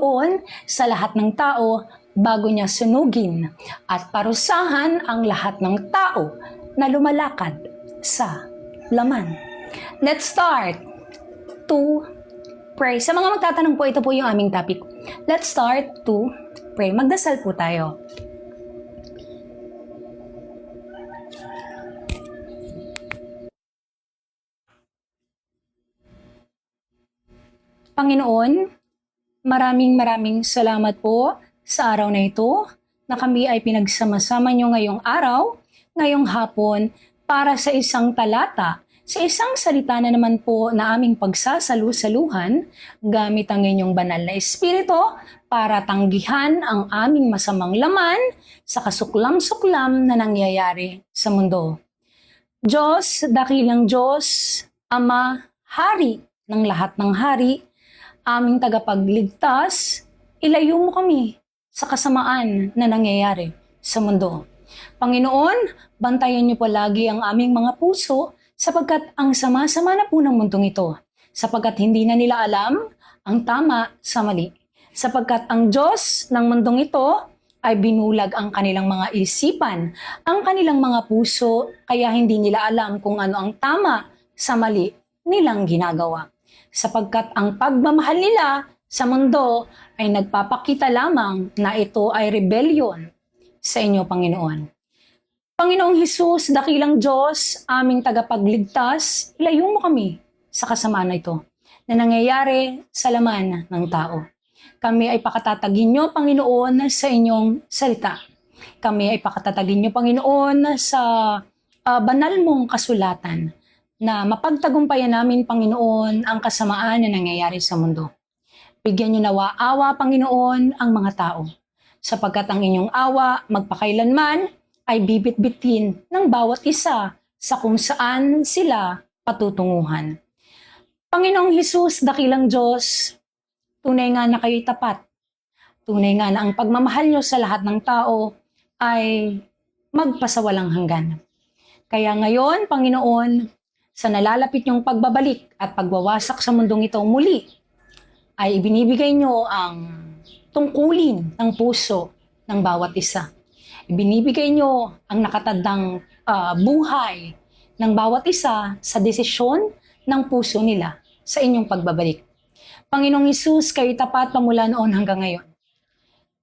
Panginoon sa lahat ng tao bago niya sunugin at parusahan ang lahat ng tao na lumalakad sa laman. Let's start to pray. Sa mga magtatanong po, ito po yung aming topic. Let's start to pray. Magdasal po tayo. Panginoon, maraming salamat po sa araw na ito na kami ay pinagsama-sama niyo ngayong araw, ngayong hapon, para sa isang talata, sa isang salita na naman po na aming pagsasalu-saluhan gamit ang inyong banal na espiritu para tanggihan ang aming masamang laman sa kasuklam-suklam na nangyayari sa mundo. Diyos, dakilang Diyos, Ama, Hari ng lahat ng hari, aming tagapagligtas, ilayo mo kami sa kasamaan na nangyayari sa mundo. Panginoon, bantayan niyo palagi ang aming mga puso sapagkat ang sama-sama na po ng mundong ito, sapagkat hindi na nila alam ang tama sa mali, sapagkat ang Diyos ng mundong ito ay binulag ang kanilang mga isipan, ang kanilang mga puso, kaya hindi nila alam kung ano ang tama sa mali nilang ginagawa. Sapagkat ang pagmamahal nila sa mundo ay nagpapakita lamang na ito ay rebellion sa inyo, Panginoon. Panginoong Hesus, dakilang Diyos, aming tagapagligtas, ilayo mo kami sa kasamaan na ito na nangyayari sa laman ng tao. Kami ay pakatatagin nyo, Panginoon, sa inyong salita. Kami ay pakatatagin nyo, Panginoon, sa banal mong kasulatan na mapagtagumpayan namin, Panginoon, ang kasamaan na nangyayari sa mundo. Bigyan niyo nawa awa, Panginoon, ang mga tao, sapagkat ang inyong awa magpakailanman ay bibit-bitin ng bawat isa sa kung saan sila patutunguhan. Panginoong Hesus, dakilang Diyos, tunay nga na kayo'y tapat. Tunay nga na ang pagmamahal niyo sa lahat ng tao ay magpasawalang hanggan. Kaya ngayon, Panginoon, sa nalalapit niyong pagbabalik at pagwawasak sa mundong ito muli, ay ibinibigay niyo ang tungkulin ng puso ng bawat isa. Ibinibigay niyo ang nakatadang buhay ng bawat isa sa desisyon ng puso nila sa inyong pagbabalik. Panginoong Hesus, kayo tapat pamula noon hanggang ngayon.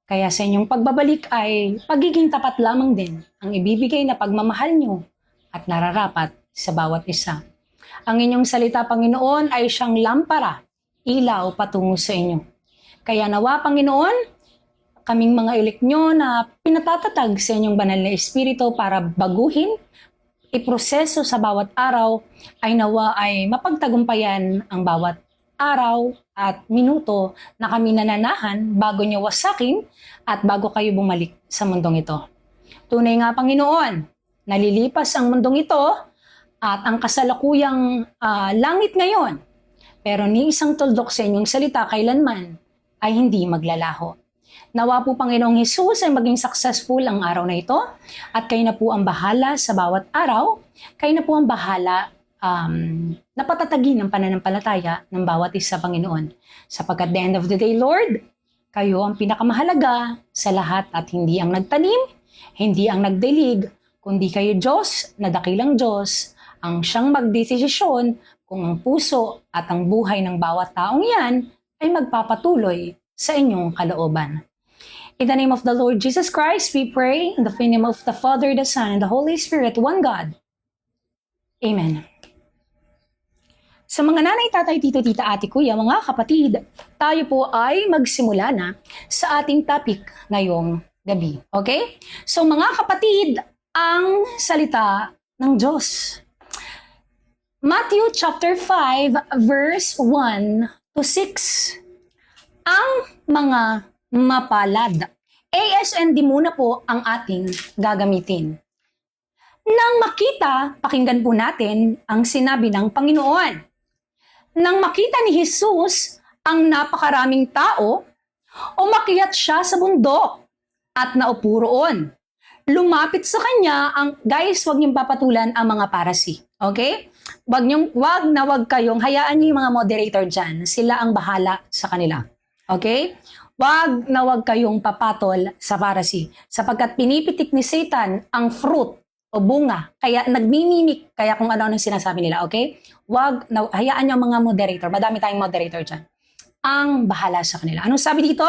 Kaya sa inyong pagbabalik ay pagiging tapat lamang din ang ibibigay na pagmamahal niyo at nararapat sa bawat isa. Ang inyong salita, Panginoon, ay siyang lampara, ilaw patungo sa inyo. Kaya nawa, Panginoon, kaming mga ilik nyo na pinatatatag sa inyong banal na espiritu para baguhin, iproseso sa bawat araw, ay nawa ay mapagtagumpayan ang bawat araw at minuto na kami nananahan bago nyo wasakin at bago kayo bumalik sa mundong ito. Tunay nga, Panginoon, nalilipas ang mundong ito at ang kasalukuyang langit ngayon, pero ni isang tuldok sa inyong salita kailanman ay hindi maglalaho. Nawa po, Panginoong Hesus, ay maging successful ang araw na ito at kayo na po ang bahala sa bawat araw. Kayo na po ang bahala na patatagin ang pananampalataya ng bawat isa, Panginoon. Sapagkat the end of the day, Lord, kayo ang pinakamahalaga sa lahat at hindi ang nagtanim, hindi ang nagdilig, kundi kayo Diyos na dakilang Diyos ang siyang magdesisyon kung ang puso at ang buhay ng bawat taong yan ay magpapatuloy sa inyong kalooban. In the name of the Lord Jesus Christ, we pray. In the name of the Father, the Son, and the Holy Spirit, one God. Amen. Sa mga nanay, tatay, tito, tita, ate, kuya, mga kapatid, tayo po ay magsimula na sa ating topic ngayong gabi. Okay? So mga kapatid, ang salita ng Diyos. Matthew chapter 5 verse 1 to 6. Ang mga mapalad. ASND muna po ang ating gagamitin. Nang makita, pakinggan po natin ang sinabi ng Panginoon. Nang makita ni Jesus ang napakaraming tao, umakyat siya sa bundok at naupo roon. Lumapit sa kanya ang, guys, huwag niyong papatulan ang mga Parasi. Okay? Wag na wag kayong, hayaan niyo yung mga moderator dyan. Sila ang bahala sa kanila. Okay? Wag na wag kayong papatol sa Pharisee, sapagkat pinipitik ni Satan ang fruit o bunga, kaya nagmimimik, kaya kung ano-ano sinasabi nila, okay? Wag na, hayaan nyo mga moderator, madami tayong moderator dyan, ang bahala sa kanila. Anong sabi dito?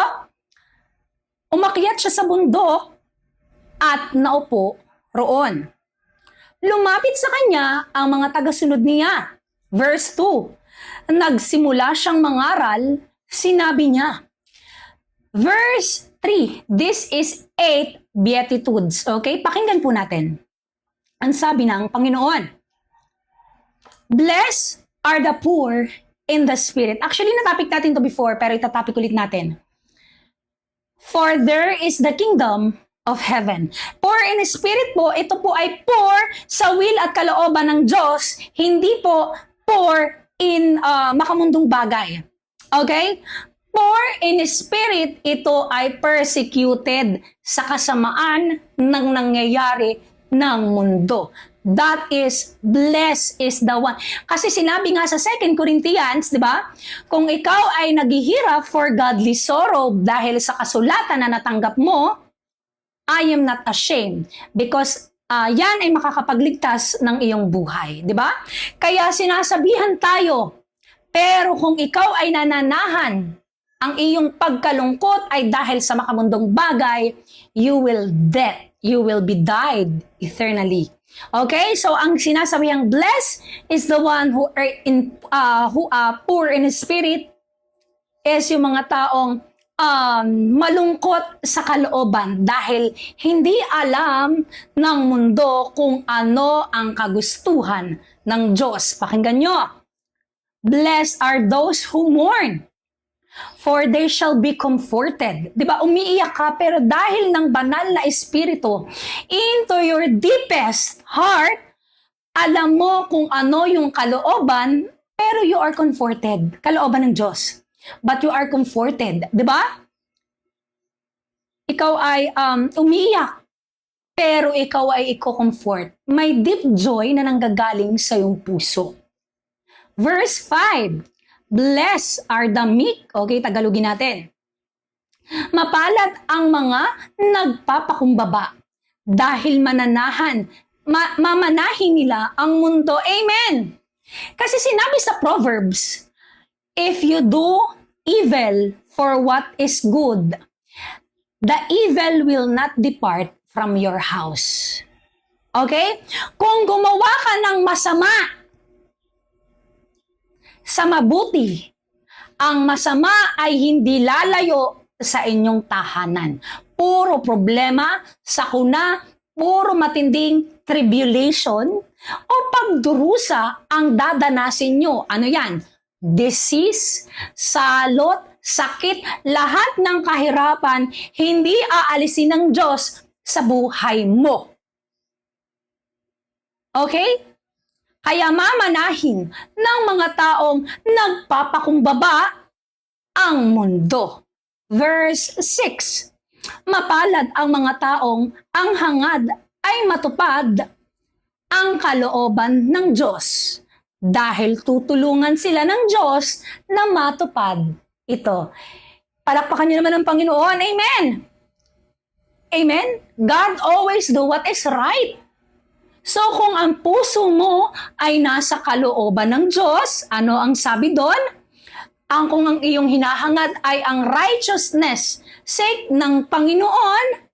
Umakyat siya sa bundok at naupo roon. Lumapit sa kanya ang mga tagasunod niya. Verse 2, nagsimula siyang mangaral, sinabi niya. Verse 3, this is 8 Beatitudes. Okay, pakinggan po natin. Ang sabi ng Panginoon, blessed are the poor in the spirit. Actually, natapik natin to before, pero itatapik ulit natin. For there is the kingdom of heaven. Poor in spirit po, ito po ay poor sa will at kalooban ng Diyos, hindi po poor in makamundong bagay. Okay? Poor in spirit, ito ay persecuted sa kasamaan ng nangyayari ng mundo. That is, blessed is the one. Kasi sinabi nga sa 2 Corinthians, di ba? Kung ikaw ay naghihirap for godly sorrow dahil sa kasulatan na natanggap mo, I am not ashamed because yan ay makakapagligtas ng iyong buhay. Di ba? Kaya sinasabihan tayo, pero kung ikaw ay nananahan, ang iyong pagkalungkot ay dahil sa makamundong bagay, you will be died eternally. Okay? So ang sinasabihang blessed is the one who are poor in spirit, is yung mga taong malungkot sa kalooban dahil hindi alam ng mundo kung ano ang kagustuhan ng Diyos. Pakinggan nyo. Blessed are those who mourn, for they shall be comforted. Diba, umiiyak ka, pero dahil ng banal na espiritu, into your deepest heart, alam mo kung ano yung kalooban, pero you are comforted. Kalooban ng Diyos. But you are comforted. Diba? Ikaw ay umiiyak, pero ikaw ay i-comfort. May deep joy na nanggagaling sa iyong puso. Verse 5, blessed are the meek. Okay, Tagalogin natin. Mapalad ang mga nagpapakumbaba dahil mamanahin nila ang mundo. Amen! Kasi sinabi sa Proverbs, if you do evil for what is good, the evil will not depart from your house. Okay? Kung gumawa ka ng masama sa mabuti, ang masama ay hindi lalayo sa inyong tahanan. Puro problema, sakuna, puro matinding tribulation o pagdurusa ang dadanasin nyo. Ano yan? Disease, salot, sakit, lahat ng kahirapan hindi aalisin ng Diyos sa buhay mo. Okay? Kaya mamanahin ng mga taong nagpapakumbaba ang mundo. Verse 6, mapalad ang mga taong ang hangad ay matupad ang kalooban ng Diyos dahil tutulungan sila ng Diyos na matupad ito. Palakpakan niyo naman ang Panginoon. Amen! Amen? God always do what is right. So kung ang puso mo ay nasa kalooban ng Diyos, ano ang sabi doon? Kung ang iyong hinahangad ay ang righteousness sake ng Panginoon,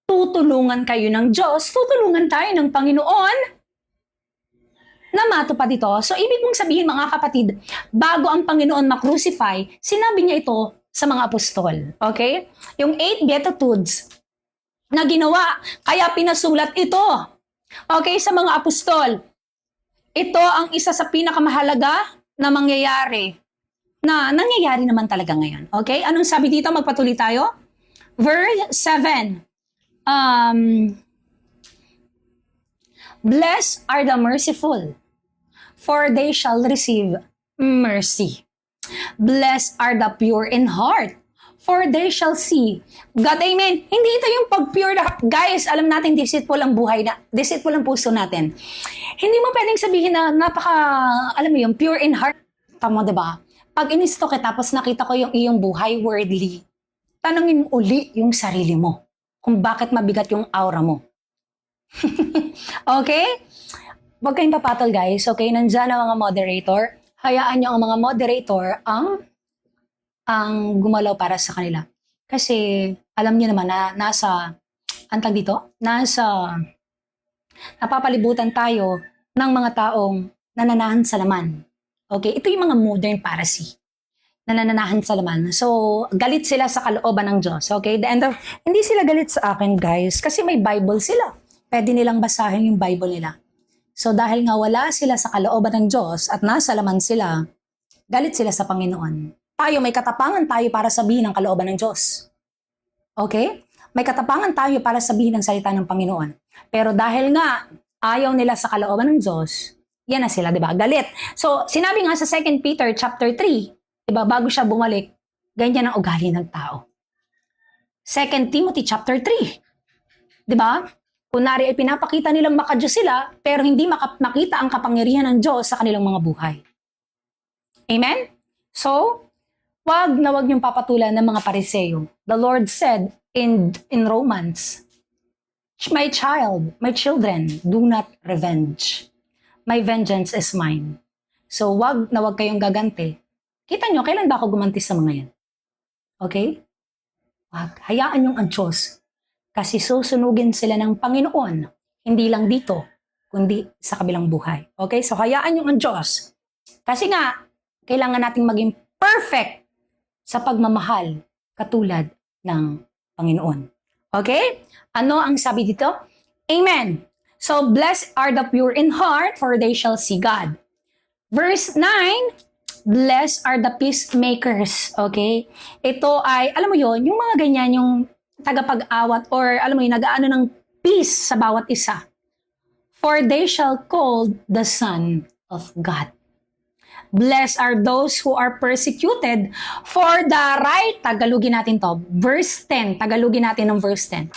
tutulungan kayo ng Diyos, tutulungan tayo ng Panginoon na matupad ito. So ibig mong sabihin mga kapatid, bago ang Panginoon makrucify, sinabi niya ito sa mga apostol. Okay? Yung 8 Beatitudes na ginawa, kaya pinasulat ito. Okay, sa mga apostol, ito ang isa sa pinakamahalaga na mangyayari, na nangyayari naman talaga ngayon. Okay, anong sabi dito? Magpatuloy tayo. Verse 7. Blessed are the merciful, for they shall receive mercy. Blessed are the pure in heart, for they shall see God. Amen. Hindi ito yung pag-pure na, guys, alam natin deceitful ang buhay na, deceitful ang puso natin. Hindi mo pwedeng sabihin na alam mo yung pure in heart. Tama, diba? Pag inisto kita, tapos nakita ko yung iyong buhay worldly, tanungin mo uli yung sarili mo kung bakit mabigat yung aura mo. Okay? Huwag kayong papatol, guys. Okay? Nandyan ang mga moderator. Hayaan nyo ang mga moderator ang gumalaw para sa kanila. Kasi alam niyo naman na napapalibutan tayo ng mga taong nananahan sa laman. Okay? Ito yung mga modern papacy na nananahan sa laman. So, galit sila sa kalooban ng Diyos. Okay? Hindi sila galit sa akin, guys, kasi may Bible sila. Pwede nilang basahin yung Bible nila. So, dahil nga wala sila sa kalooban ng Diyos at nasa laman sila, galit sila sa Panginoon. Tayo, may katapangan tayo para sabihin ang kalooban ng Diyos. Okay? May katapangan tayo para sabihin ang salita ng Panginoon. Pero dahil nga ayaw nila sa kalooban ng Diyos, yan na sila, di ba? Galit. So, sinabi nga sa 2 Peter chapter 3, di ba, bago siya bumalik, ganyan ang ugali ng tao. 2 Timothy chapter 3, di ba? Kunwari ay pinapakita nilang makadiyos sila, pero hindi makita ang kapangyarihan ng Diyos sa kanilang mga buhay. Amen? So, wag na wag niyong papatulan ng mga Pariseo. The Lord said in Romans, my children, do not revenge. My vengeance is mine. So, wag na wag kayong gaganti. Kita nyo, kailan ba ako gumanti sa mga yan? Okay? Wag. Hayaan yung ang Diyos. Kasi susunugin sila ng Panginoon. Hindi lang dito, kundi sa kabilang buhay. Okay? So, hayaan yung ang Diyos. Kasi nga, kailangan nating maging perfect sa pagmamahal katulad ng Panginoon. Okay? Ano ang sabi dito? Amen. So, blessed are the pure in heart, for they shall see God. Verse 9, blessed are the peacemakers. Okay? Ito ay, alam mo yon, yung mga ganyan, yung tagapag-awat or alam mo yun, nag-aano ng peace sa bawat isa. For they shall call the Son of God. Blessed are those who are persecuted for the right. Tagalogin natin to. Verse 10. Tagalogin natin ng verse 10.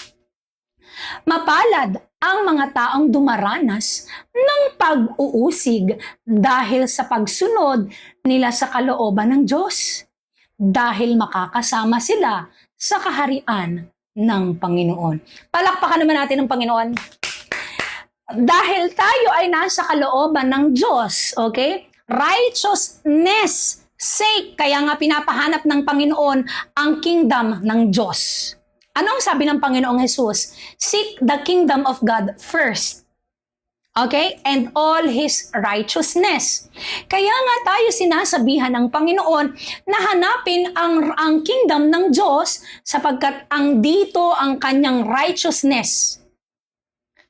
Mapalad ang mga taong dumaranas ng pag-uusig dahil sa pagsunod nila sa kalooban ng Diyos. Dahil makakasama sila sa kaharian ng Panginoon. Palakpakan naman natin ng Panginoon. Dahil tayo ay nasa kalooban ng Diyos, okay? Righteousness sake, kaya nga pinapahanap ng Panginoon ang kingdom ng Diyos. Anong sabi ng Panginoong Jesus? Seek the kingdom of God first. Okay? And all His righteousness. Kaya nga tayo sinasabihan ng Panginoon na hanapin ang kingdom ng Diyos sapagkat ang dito ang kanyang righteousness.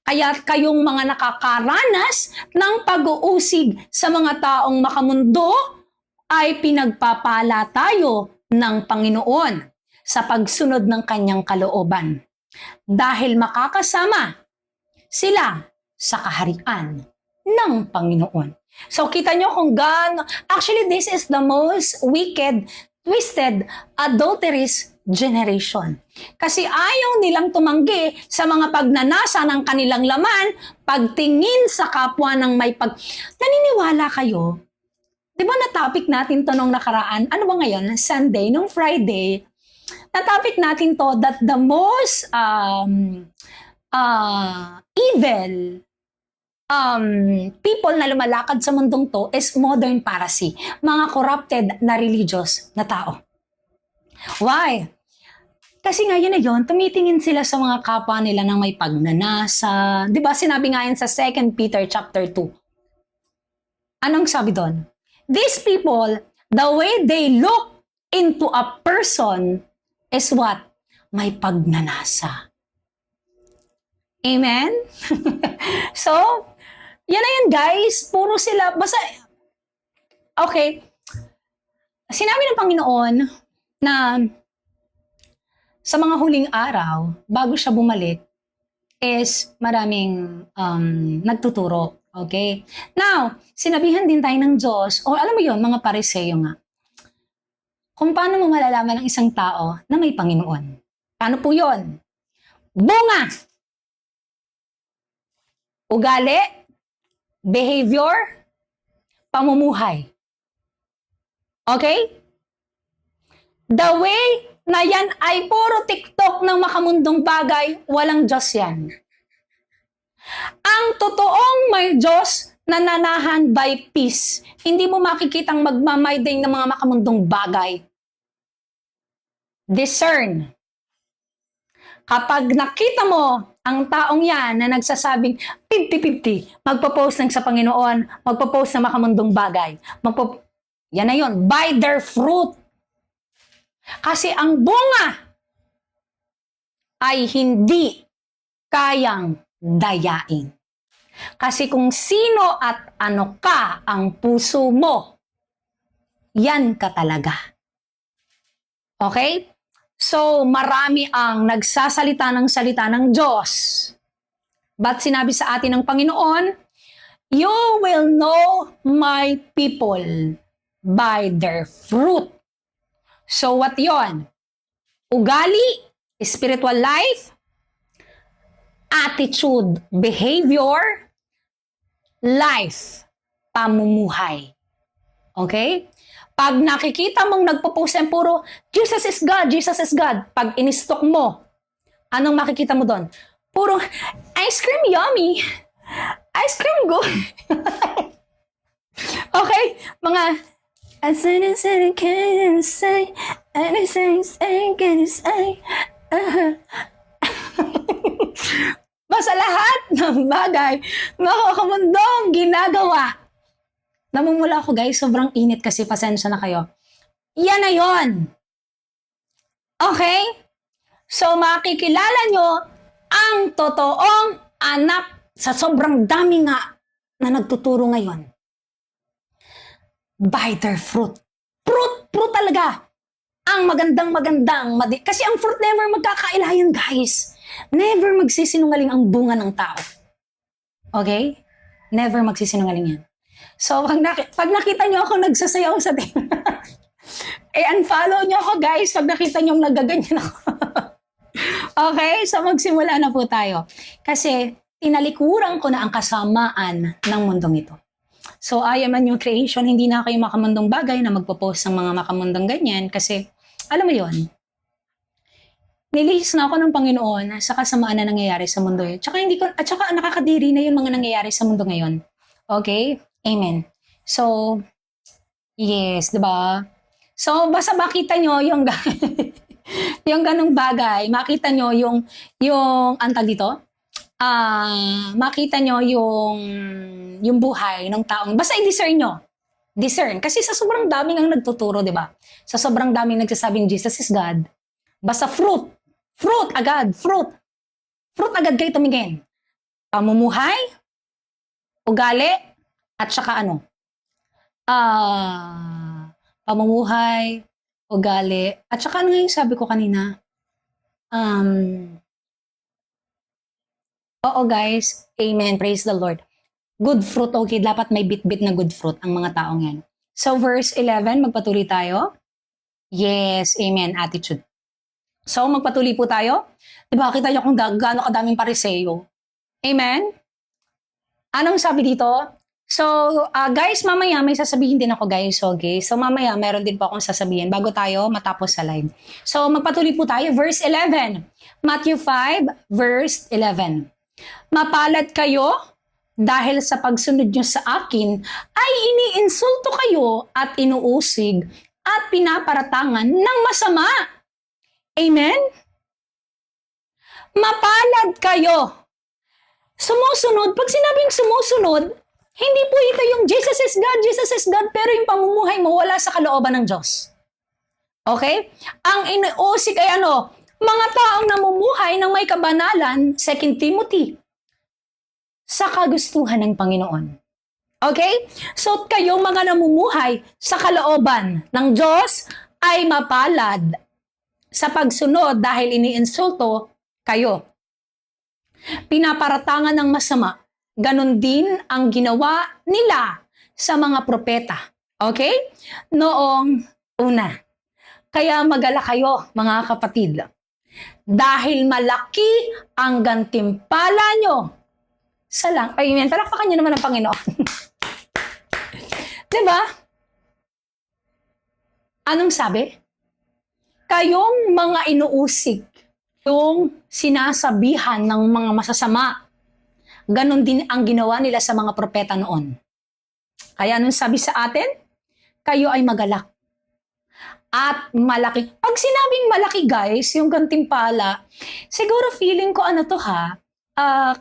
Kaya kayong mga nakakaranas ng pag-uusig sa mga taong makamundo ay pinagpapala tayo ng Panginoon sa pagsunod ng kanyang kalooban. Dahil makakasama sila sa kaharian ng Panginoon. So kita nyo kung gaano, actually this is the most wicked, twisted, adulterous generation. Kasi ayaw nilang tumanggi sa mga pagnanasa ng kanilang laman, pagtingin sa kapwa ng may Naniniwala kayo? Di ba na-topic natin to nung nakaraan? Ano ba ngayon? Sunday, nung Friday, na-topic natin to that the most evil people na lumalakad sa mundong to is modern papacy. Mga corrupted na religious na tao. Why? Kasi nga yun na yun, tumitingin sila sa mga kapwa nila ng may pagnanasa. Di ba sinabi nga yun sa 2 Peter chapter 2. Anong sabi doon? These people, the way they look into a person is what? May pagnanasa. Amen? So, yan na yan guys. Puro sila, basta, okay. Sinabi ng Panginoon na sa mga huling araw, bago siya bumalik, is maraming nagtuturo. Okay? Now, sinabihan din tayo ng Diyos, o alam mo yon mga Pariseo nga, kung paano mo malalaman ng isang tao na may Panginoon. Paano po yon? Bunga! Ugali, behavior, pamumuhay. Okay? The way na yan ay puro TikTok ng makamundong bagay, walang Diyos yan. Ang totoong may Diyos, nananahan by peace. Hindi mo makikitang magmamayding ng mga makamundong bagay. Discern. Kapag nakita mo ang taong yan na nagsasabing 50-50, magpo-post ng sa Panginoon, magpo-post ng makamundong bagay, yan na yun, by their fruit. Kasi ang bunga ay hindi kayang dayain. Kasi kung sino at ano ka ang puso mo, yan ka talaga. Okay? So, marami ang nagsasalita ng salita ng Diyos. But sinabi sa atin ng Panginoon, you will know my people by their fruit. So, what yon? Ugali, spiritual life, attitude, behavior, life, pamumuhay. Okay? Pag nakikita mong nagpo-post ng puro, Jesus is God, Jesus is God. Pag in-stock mo, anong makikita mo doon? Puro, ice cream yummy. Ice cream good. Okay? Mga, as soon as I can say, anything I can say. Basta lahat ng bagay, makakamundong ginagawa. Namumula ako guys, sobrang init kasi pasensya na kayo. Yan na yon. Okay? So makikilala nyo ang totoong anak sa sobrang dami nga na nagtuturo ngayon. By their fruit. Fruit talaga. Ang magandang, kasi ang fruit never magkakailayan guys. Never magsisinungaling ang bunga ng tao. Okay? Never magsisinungaling yan. So, pag nakita nyo ako nagsasayaw sa unfollow nyo ako guys pag nakita nyo nagaganyan ako. Okay? So, magsimula na po tayo. Kasi, tinalikuran ko na ang kasamaan ng mundong ito. So, I am a new creation. Hindi na kayo makamundong bagay na magpo-post ng mga makamundong ganyan. Kasi, alam mo yon, nilihis na ako ng Panginoon sa kasamaan na nangyayari sa mundo yun. At saka nakakadiri na yung mga nangyayari sa mundo ngayon. Okay? Amen. So, yes, diba? So, basta makita nyo yung yung ganong bagay, makita nyo yung antag dito, makita nyo yung buhay ng taong, basta i-discern nyo. Discern. Kasi sa sobrang daming ang nagtuturo, diba? Sa sobrang daming nagsasabing Jesus is God. Basta fruit agad agad kayo tumingin. Pamumuhay, ugali, at saka pamumuhay, ugali, at saka ano nga yung sabi ko kanina? Oo guys, amen, praise the Lord. Good fruit, okay, dapat may bit-bit na good fruit ang mga taong yan. So verse 11, magpatuloy tayo. Yes, amen, attitude. So magpatuloy po tayo. Diba, kita nyo kung gaano kadaming pariseyo. Amen? Anong sabi dito? So, guys, mamaya may sasabihin din ako guys, okay? So, mamaya meron din po akong sasabihin bago tayo matapos sa live. So, magpatuloy po tayo. Verse 11. Matthew 5, verse 11. Mapalad kayo dahil sa pagsunod nyo sa akin ay iniinsulto kayo at inuusig at pinaparatangan ng masama. Amen? Mapalad kayo. Sumusunod. Pag sinabing sumusunod, hindi po ito yung Jesus is God, pero yung pamumuhay mo wala sa kalooban ng Diyos. Okay? Ang inuusik ay mga taong namumuhay ng may kabanalan, 2 Timothy, sa kagustuhan ng Panginoon. Okay? So kayo mga namumuhay sa kalooban ng Diyos ay mapalad sa pagsunod dahil iniinsulto kayo. Pinaparatangan ng masama. Ganon din ang ginawa nila sa mga propeta. Okay? Noong una. Kaya magala kayo, mga kapatid. Dahil malaki ang gantimpala nyo sa lang. Amen. Palakpakan nyo naman ang Panginoon. Diba? Anong sabi? kayong mga inuusig, yung sinasabihan ng mga masasama, ganon din ang ginawa nila sa mga propeta noon. Kaya anong sabi sa atin? Kayo ay magalak. At malaki. Pag sinabing malaki guys, yung gantimpala, siguro feeling ko ano to ha,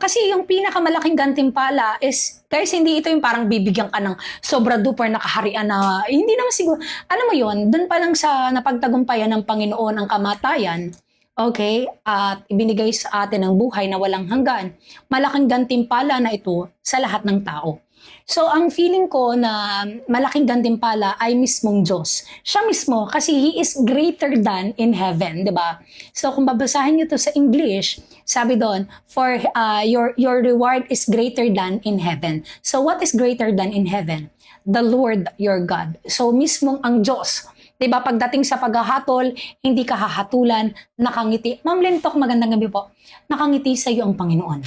kasi yung pinakamalaking gantimpala is, guys, hindi ito yung parang bibigyan ka ng sobra duper nakaharian na, hindi naman siguro, ano mo yun, dun pa lang sa napagtagumpayan ng Panginoon ang kamatayan, okay, at ibinigay sa atin ang buhay na walang hanggan, malaking gantimpala na ito sa lahat ng tao. So, ang feeling ko na malaking gantimpala ay mismong Diyos. Siya mismo, kasi He is greater than in heaven, di ba? So, kung babasahin niyo to sa English, sabi doon, for your reward is greater than in heaven. So, what is greater than in heaven? The Lord your God. So, mismong ang Diyos. Di ba? Pagdating sa paghahatol, hindi ka hahatulan, nakangiti. Ma'am Lentok, magandang gabi po. Nakangiti sa iyo ang Panginoon.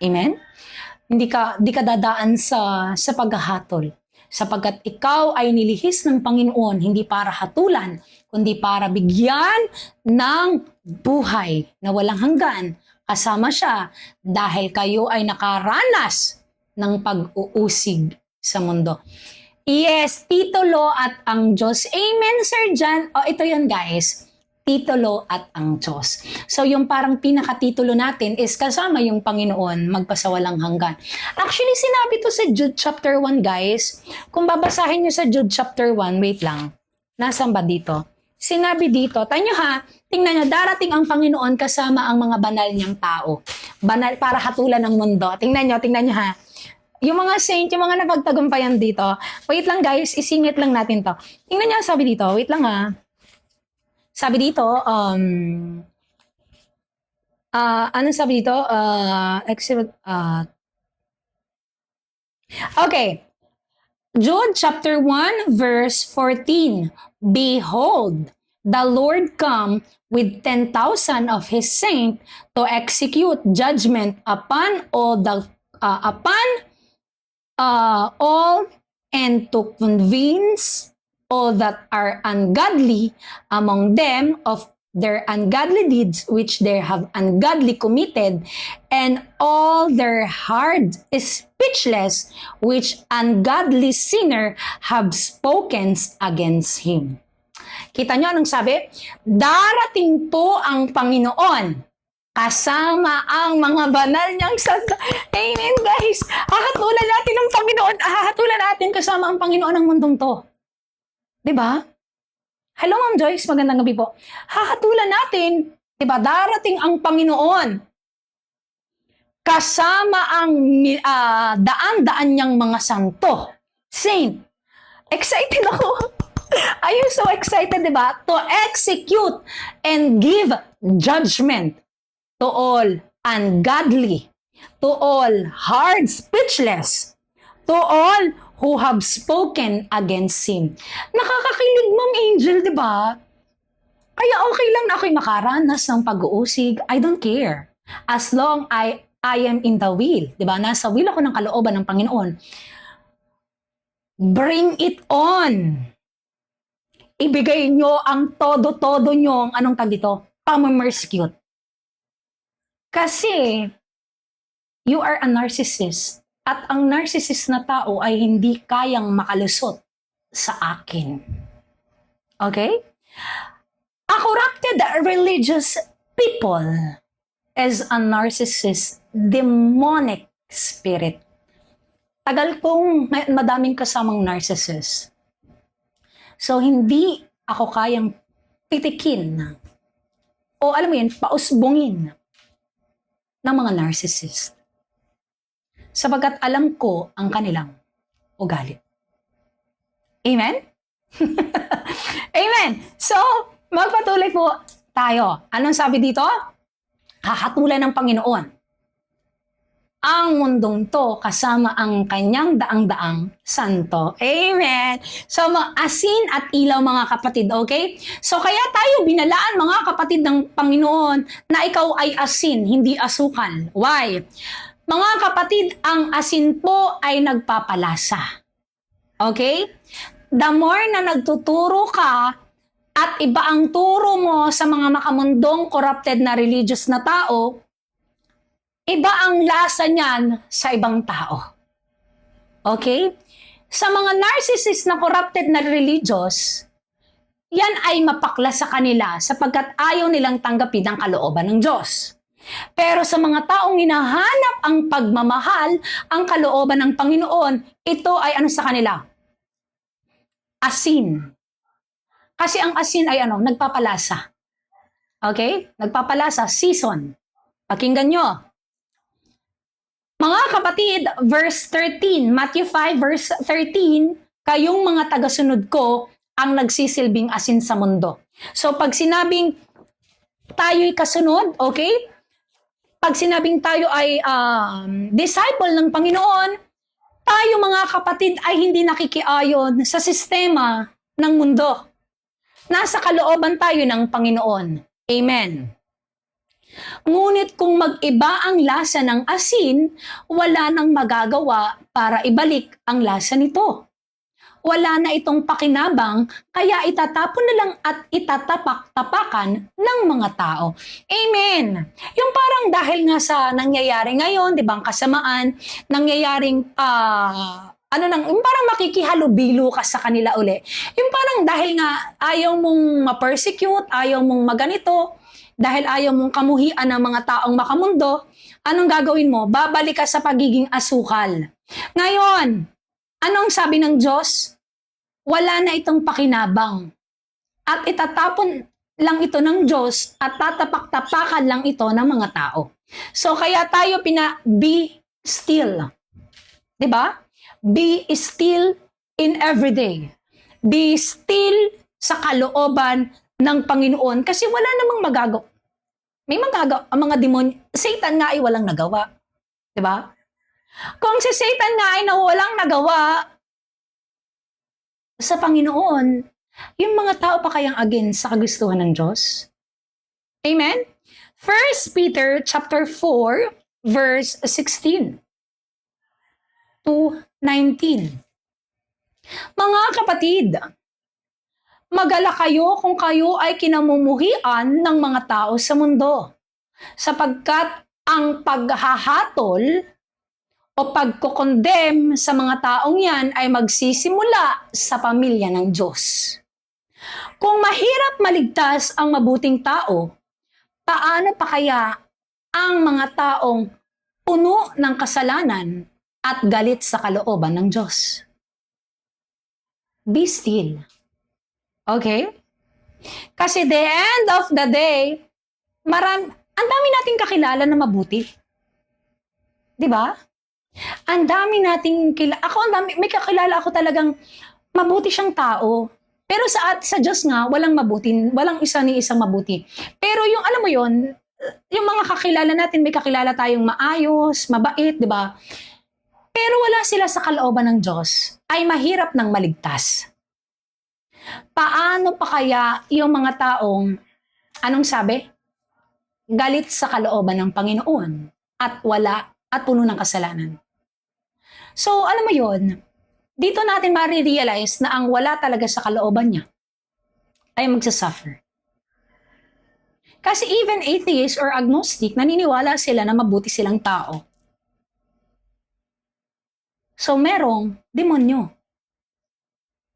Amen? Hindi ka dadaan sa paghahatol. Sapagkat ikaw ay nilihis ng Panginoon, hindi para hatulan, kundi para bigyan ng buhay na walang hanggan. Kasama siya dahil kayo ay nakaranas ng pag-uusig sa mundo. Yes, titulo at ang Diyos. Amen, Sir John. O, ito yun guys. Titulo at ang Diyos. So, yung parang pinakatitulo natin is kasama yung Panginoon, magpasawalang hanggan. Actually, sinabi to sa Jude chapter 1, guys. Kung babasahin nyo sa Jude chapter 1, wait lang. Nasaan ba dito? Sinabi dito, tanyo ha, tingnan nyo, darating ang Panginoon kasama ang mga banal niyang tao. Banal para hatulan ng mundo. Tingnan nyo ha. Yung mga saint, yung mga napagtagumpayan dito. Wait lang guys, isingit lang natin to. Tingnan nyo, sabi dito, wait lang ha. Sabi dito, ano sabi dito? Okay. Jude chapter 1 verse 14. Behold, the Lord come with 10,000 of his saints to execute judgment upon all all and to convince all that are ungodly among them of their ungodly deeds which they have ungodly committed, and all their heart is speechless which ungodly sinner have spoken against him. Kita nyo anong sabi? Darating po ang Panginoon kasama ang mga banal niyang santa. Amen guys! Hahatulan natin ang Panginoon. Hahatulan natin kasama ang Panginoon ng mundong to. Diba? Hello Ma'am Joyce, magandang gabi po. Hahatulan natin, diba, darating ang Panginoon kasama ang daan-daan niyang mga santo. Saint. Excited ako. Are you so excited, diba? To execute and give judgment to all ungodly, to all hard speechless, to all who have spoken against him. Nakakakilig, Ma'am Angel, di ba? Kaya okay lang na ako'y makaranas ng pag-uusig. I don't care. As long I am in the will. Di ba? Nasa will ako ng kalooban ng Panginoon. Bring it on. Ibigay nyo ang todo-todo nyo, anong tag dito? Pamamersecute. Kasi, you are a narcissist. At ang narcissist na tao ay hindi kayang makalusot sa akin. Okay? A corrupted religious people is a narcissist, demonic spirit. Tagal kong madaming kasamang narcissist. So, hindi ako kayang pitikin o alam mo yun, pausbungin ng mga narcissist. Sabagat alam ko ang kanilang ugali. Amen? Amen! So, magpatuloy po tayo. Anong sabi dito? Hahatulan ng Panginoon ang mundong to kasama ang kanyang daang-daang santo. Amen! So, asin at ilaw mga kapatid, okay? So, kaya tayo binalaan mga kapatid ng Panginoon na ikaw ay asin, hindi asukal. Why? Mga kapatid, ang asin po ay nagpapalasa. Okay? The more na nagtuturo ka at iba ang turo mo sa mga makamundong corrupted na religious na tao, iba ang lasa niyan sa ibang tao. Okay? Sa mga narcissist na corrupted na religious, yan ay mapakla sa kanila sapagkat ayaw nilang tanggapin ang kalooban ng Diyos. Pero sa mga taong hinahanap ang pagmamahal, ang kalooban ng Panginoon, ito ay ano sa kanila? Asin. Kasi ang asin ay nagpapalasa. Okay? Nagpapalasa, season. Pakinggan nyo. Mga kapatid, verse 13, Matthew 5 verse 13, kayong mga tagasunod ko ang nagsisilbing asin sa mundo. So pag sinabing tayo'y kasunod, okay? Pag sinabing tayo ay disciple ng Panginoon, tayo mga kapatid ay hindi nakikiayon sa sistema ng mundo. Nasa kalooban tayo ng Panginoon. Amen. Ngunit kung mag-iba ang lasa ng asin, wala nang magagawa para ibalik ang lasa nito. Wala na itong pakinabang, kaya itatapon na lang at itatapak-tapakan ng mga tao. Amen. Yung parang dahil nga sa nangyayari ngayon, di ba, ang kasamaan, nangyayaring yung parang makikihalubilo ka sa kanila uli. Yung parang dahil nga ayaw mong ma-persecute, ayaw mong maganito, dahil ayaw mong kamuhian ng mga taong makamundo, anong gagawin mo? Babalik ka sa pagiging asukal. Ngayon, anong sabi ng Diyos? Wala na itong pakinabang. At itatapon lang ito ng Diyos at tatapak-tapakan lang ito ng mga tao. So kaya tayo be still. 'Di ba? Be still in everyday. Be still sa kalooban ng Panginoon kasi wala namang magagawa. May magagawa ang mga demonyo. Satan nga ay walang nagawa. 'Di ba? Kung si Satan nga ay walang nagawa sa Panginoon, yung mga tao pa kayang against sa kagustuhan ng Diyos? Amen? 1 Peter chapter 4 verse 16 to 19. Mga kapatid, mag-alala kayo kung kayo ay kinamumuhian ng mga tao sa mundo, sapagkat ang paghahatol o pagkokondem sa mga taong yan ay magsisimula sa pamilya ng Diyos. Kung mahirap maligtas ang mabuting tao, paano pa kaya ang mga taong puno ng kasalanan at galit sa kalooban ng Diyos? Be still. Okay? Kasi the end of the day, ang dami nating kakilala na mabuti. 'Di ba? Ang dami nating may kakilala ako talagang mabuti siyang tao. Pero sa Diyos nga, walang isa ni isang mabuti. Pero yung alam mo yon, yung mga kakilala natin, may kakilala tayong maayos, mabait, 'di ba? Pero wala sila sa kalooban ng Diyos, ay mahirap nang maligtas. Paano pa kaya yung mga taong, anong sabi? Galit sa kalooban ng Panginoon at puno ng kasalanan. So, alam mo yon, dito natin marirealize na ang wala talaga sa kalooban niya ay magsasuffer. Kasi even atheist or agnostic, naniniwala sila na mabuti silang tao. So, merong demonyo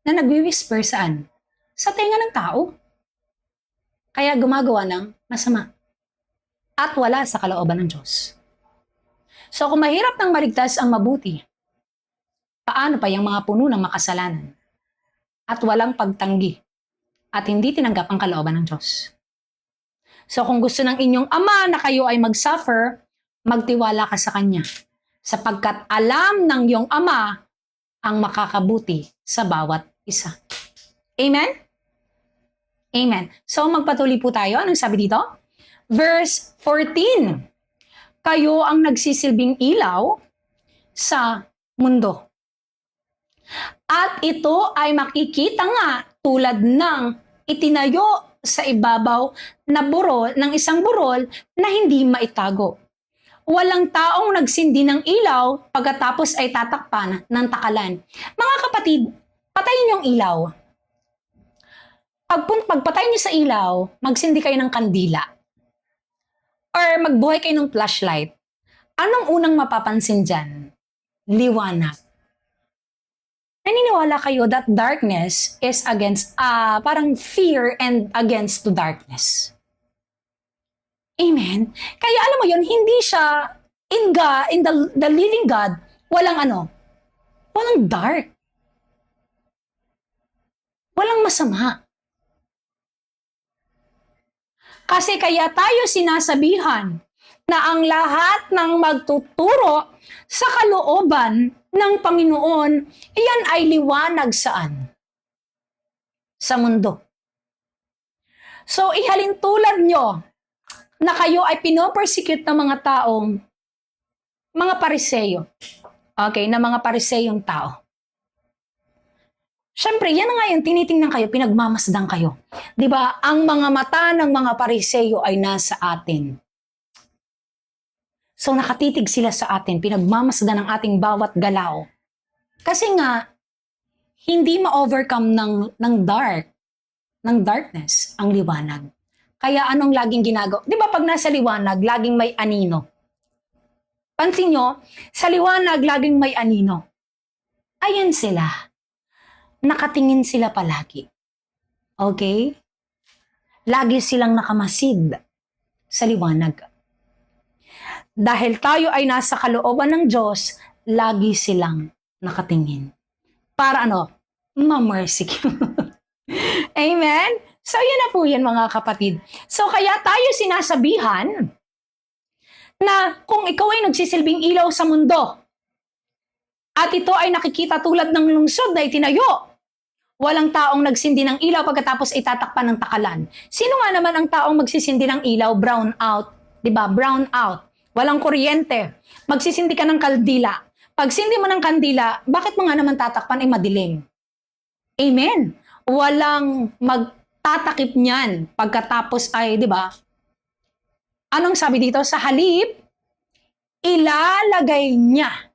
na nagwi-whisper saan? Sa tenga ng tao. Kaya gumagawa ng masama. At wala sa kalooban ng Diyos. So, kung mahirap nang maligtas ang mabuti, paano pa yung mga puno ng makasalanan at walang pagtanggi at hindi tinanggap ang kalooban ng Diyos? So kung gusto ng inyong ama na kayo ay mag-suffer, magtiwala ka sa Kanya sapagkat alam ng iyong ama ang makakabuti sa bawat isa. Amen? Amen. So magpatuloy po tayo. Anong sabi dito? Verse 14. Kayo ang nagsisilbing ilaw sa mundo. At ito ay makikita nga tulad ng itinayo sa ibabaw na burol, ng isang burol na hindi maitago. Walang taong nagsindi ng ilaw pagkatapos ay tatakpan ng takalan. Mga kapatid, patayin yung ilaw. Pagpatay niyo sa ilaw, magsindi kayo ng kandila or magbuhay kayo ng flashlight. Anong unang mapapansin dyan? Liwanag. Naniniwala kayo that darkness is against, parang fear and against to darkness. Amen? Kaya alam mo yun, hindi siya in God, in the living God, walang walang dark. Walang masama. Kasi kaya tayo sinasabihan na ang lahat ng magtuturo sa kalooban ng Panginoon, iyan ay liwanag saan? Sa mundo. So, ihalin tulad nyo na kayo ay pinopersecute ng mga taong, mga pariseyo. Okay, na mga pariseyong tao. Siyempre, yan nga yung tinitingnan kayo, pinagmamasdan kayo. 'Di ba? Ang mga mata ng mga pariseyo ay nasa atin. So nakatitig sila sa atin, pinagmamasdan ng ating bawat galaw. Kasi nga, hindi ma-overcome ng darkness, ang liwanag. Kaya anong laging ginagawa? 'Di ba pag nasa liwanag, laging may anino? Pansin nyo, sa liwanag, laging may anino. Ayan sila. Nakatingin sila palagi. Okay? Lagi silang nakamasid sa liwanag. Dahil tayo ay nasa kalooban ng Diyos, lagi silang nakatingin. Para ma-mercy. Amen? So, yun na po yan mga kapatid. So, kaya tayo sinasabihan na kung ikaw ay nagsisilbing ilaw sa mundo, at ito ay nakikita tulad ng lungsod na itinayo, walang taong nagsindi ng ilaw pagkatapos ay tatakpan ng takalan. Sino nga naman ang taong magsisindi ng ilaw? Brown out. Diba? Brown out. Walang kuryente. Magsisindi ka ng kandila. Pag sindi mo ng kandila, bakit mo nga naman tatakpan ay madilim? Amen. Walang magtatakip niyan pagkatapos ay, diba? Anong sabi dito? Sa halip, ilalagay niya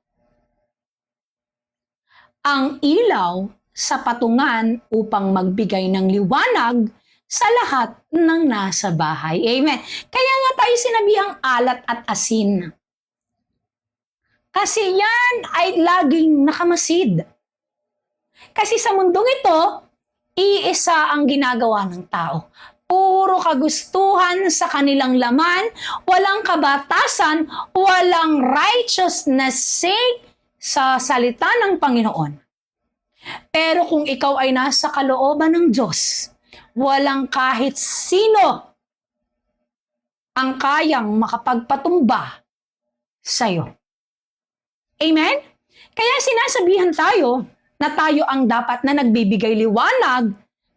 ang ilaw sa patungan upang magbigay ng liwanag sa lahat ng nasa bahay. Amen. Kaya nga tayo sinabihang alat at asin. Kasi yan ay laging nakamasid. Kasi sa mundong ito, iisa ang ginagawa ng tao. Puro kagustuhan sa kanilang laman, walang kabatasan, walang righteousness sake sa salita ng Panginoon. Pero kung ikaw ay nasa kalooban ng Diyos, walang kahit sino ang kayang makapagpatumba sa'yo. Amen? Kaya sinasabihan tayo na tayo ang dapat na nagbibigay liwanag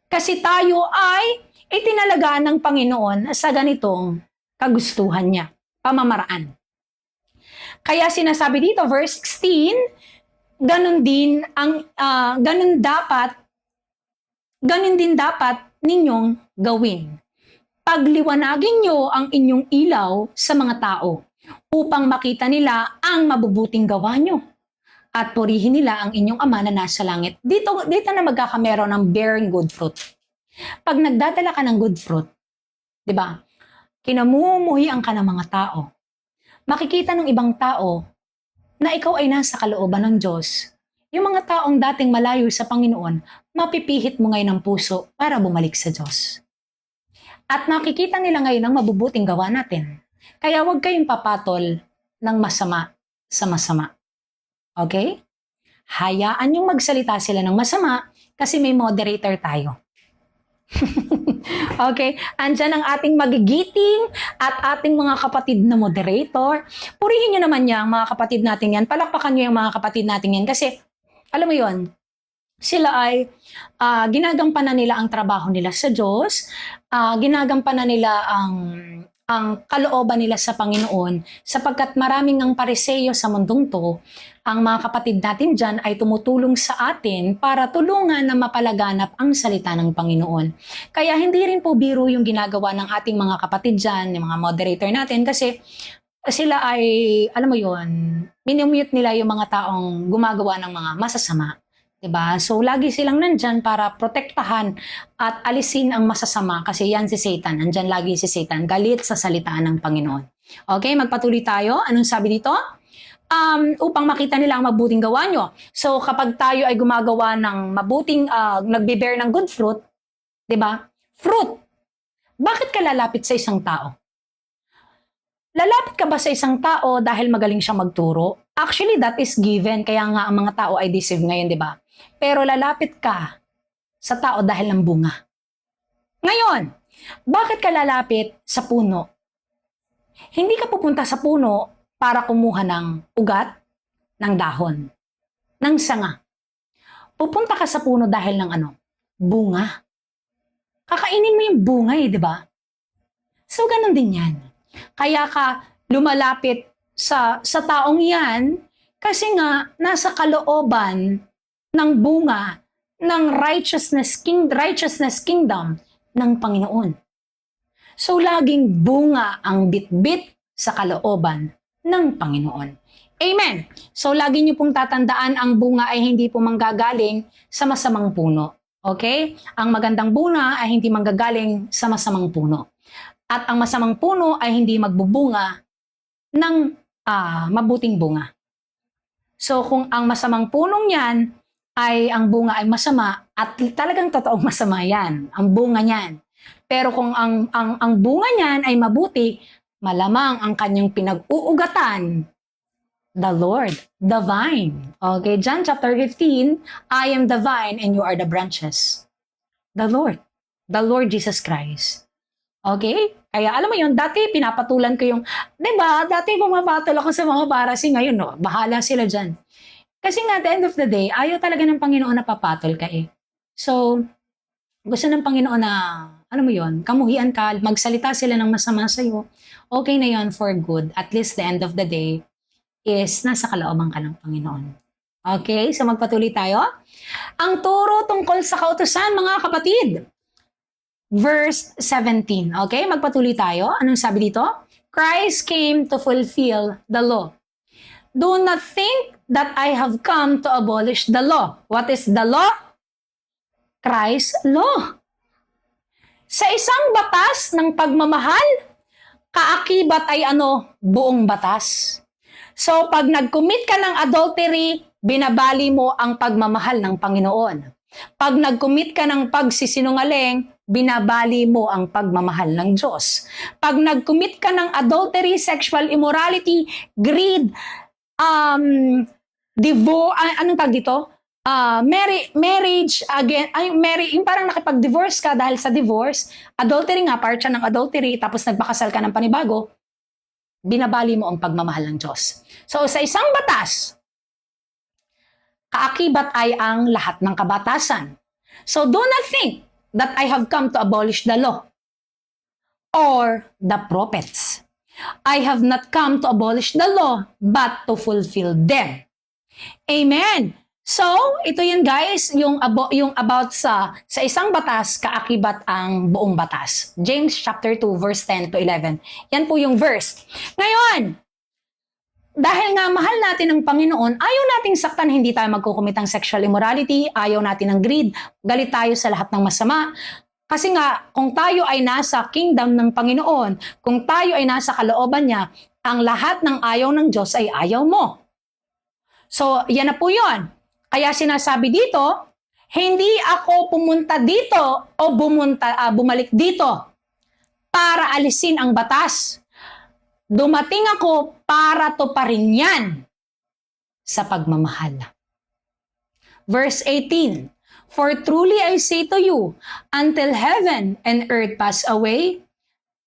kasi tayo ay itinalaga ng Panginoon sa ganitong kagustuhan niya, pamamaraan. Kaya sinasabi dito, verse 16, ganun din dapat ninyong gawin. Pagliwanagin nyo ang inyong ilaw sa mga tao upang makita nila ang mabubuting gawa nyo at purihin nila ang inyong Ama na nasa langit. Dito na magkakamero ng bearing good fruit. Pag nagdadala ka ng good fruit, di ba? Kinamumuhian ka ng mga tao. Makikita ng ibang tao na ikaw ay nasa kalooban ng Diyos. Yung mga taong dating malayo sa Panginoon, mapipihit mo ngayon ang puso para bumalik sa Diyos. At makikita nila ngayon ang mabubuting gawa natin. Kaya huwag kayong papatol ng masama sa masama. Okay? Hayaan yung magsalita sila ng masama kasi may moderator tayo. Okay? Andyan ang ating magigiting at ating mga kapatid na moderator. Purihin nyo naman yan, mga kapatid natin yan. Palakpakan nyo yung mga kapatid natin yan kasi, alam mo yon, sila ay ginagampanan nila ang trabaho nila sa Diyos, ginagampanan nila ang kalooban nila sa Panginoon sapagkat maraming ang pariseyo sa mundong to, ang mga kapatid natin dyan ay tumutulong sa atin para tulungan na mapalaganap ang salita ng Panginoon. Kaya hindi rin po biro yung ginagawa ng ating mga kapatid dyan, yung mga moderator natin kasi sila ay, alam mo yon, minumute nila yung mga taong gumagawa ng mga masasama 'Diba? So, lagi silang nandyan para protektahan at alisin ang masasama kasi yan si Satan. Nandyan lagi si Satan, galit sa salitaan ng Panginoon. Okay, magpatuloy tayo. Anong sabi dito? Upang makita nila ang mabuting gawa nyo. So, kapag tayo ay gumagawa ng mabuting, nagbe-bear ng good fruit, 'di ba? Fruit. Bakit ka lalapit sa isang tao? Lalapit ka ba sa isang tao dahil magaling siyang magturo? Actually, that is given. Kaya nga ang mga tao ay deceive ngayon, 'di ba? Pero lalapit ka sa tao dahil ng bunga. Ngayon, bakit ka lalapit sa puno? Hindi ka pupunta sa puno para kumuha ng ugat, ng dahon, ng sanga. Pupunta ka sa puno dahil ng ano? Bunga. Kakainin mo yung bunga di ba? So, ganun din yan. Kaya ka lumalapit sa taong yan kasi nga nasa kalooban ng bunga ng righteousness kingdom ng Panginoon. So, laging bunga ang bitbit sa kalooban ng Panginoon. Amen! So, lagi niyo pong tatandaan ang bunga ay hindi po manggagaling sa masamang puno. Okay? Ang magandang bunga ay hindi manggagaling sa masamang puno. At ang masamang puno ay hindi magbubunga ng mabuting bunga. So, kung ang masamang punong yan ay ang bunga ay masama at talagang totoong masama yan, ang bunga niyan. Pero kung ang bunga niyan ay mabuti, malamang ang kanyang pinag-uugatan, the Lord, the vine. Okay, John chapter 15, I am the vine and you are the branches. The Lord Jesus Christ. Okay? Kaya alam mo yun, dati pinapatulan ko yung, di ba, dati pumapatol ako sa mga barasi, ngayon, no, bahala sila dyan. Kasi nga, at the end of the day, ayaw talaga ng Panginoon na papatol ka eh. So, gusto ng Panginoon na, alam mo yun, kamuhian ka, magsalita sila ng masama sa'yo, okay na yun for good. At least the end of the day is nasa kalooban ka ng Panginoon. Okay, so magpatuloy tayo. Ang turo tungkol sa kautusan, mga kapatid. Verse 17. Okay, magpatuloy tayo. Anong sabi dito? Christ came to fulfill the law. Do not think that I have come to abolish the law. What is the law? Christ's law. Sa isang batas ng pagmamahal, kaakibat ay ano? Buong batas. So, pag nag-commit ka ng adultery, binabali mo ang pagmamahal ng Panginoon. Pag nag-commit ka ng pagsisinungaling, binabali mo ang pagmamahal ng Diyos. Pag nag-commit ka ng adultery, sexual immorality, greed, anong tag dito? Marriage, again, yung parang nakipag-divorce ka dahil sa divorce, adultery nga, part siya ng adultery, tapos nagpakasal ka ng panibago, binabali mo ang pagmamahal ng Diyos. So, sa isang batas, kaakibat ay ang lahat ng kabatasan. So, do not think that I have come to abolish the law or the prophets. I have not come to abolish the law, but to fulfill them. Amen. So, ito yan guys, yung about sa isang batas, kaakibat ang buong batas. James chapter 2, verse 10 to 11. Yan po yung verse. Ngayon, dahil nga mahal natin ang Panginoon, ayaw nating saktan, hindi tayo magkukumit ng sexual immorality, ayaw natin ng greed, galit tayo sa lahat ng masama. Kasi nga, kung tayo ay nasa kingdom ng Panginoon, kung tayo ay nasa kalooban niya, ang lahat ng ayaw ng Diyos ay ayaw mo. So, yan na po yun. Kaya sinasabi dito, hindi ako pumunta dito o bumalik dito para alisin ang batas. Dumating ako para tuparin yan sa pagmamahal. Verse 18, for truly I say to you, until heaven and earth pass away,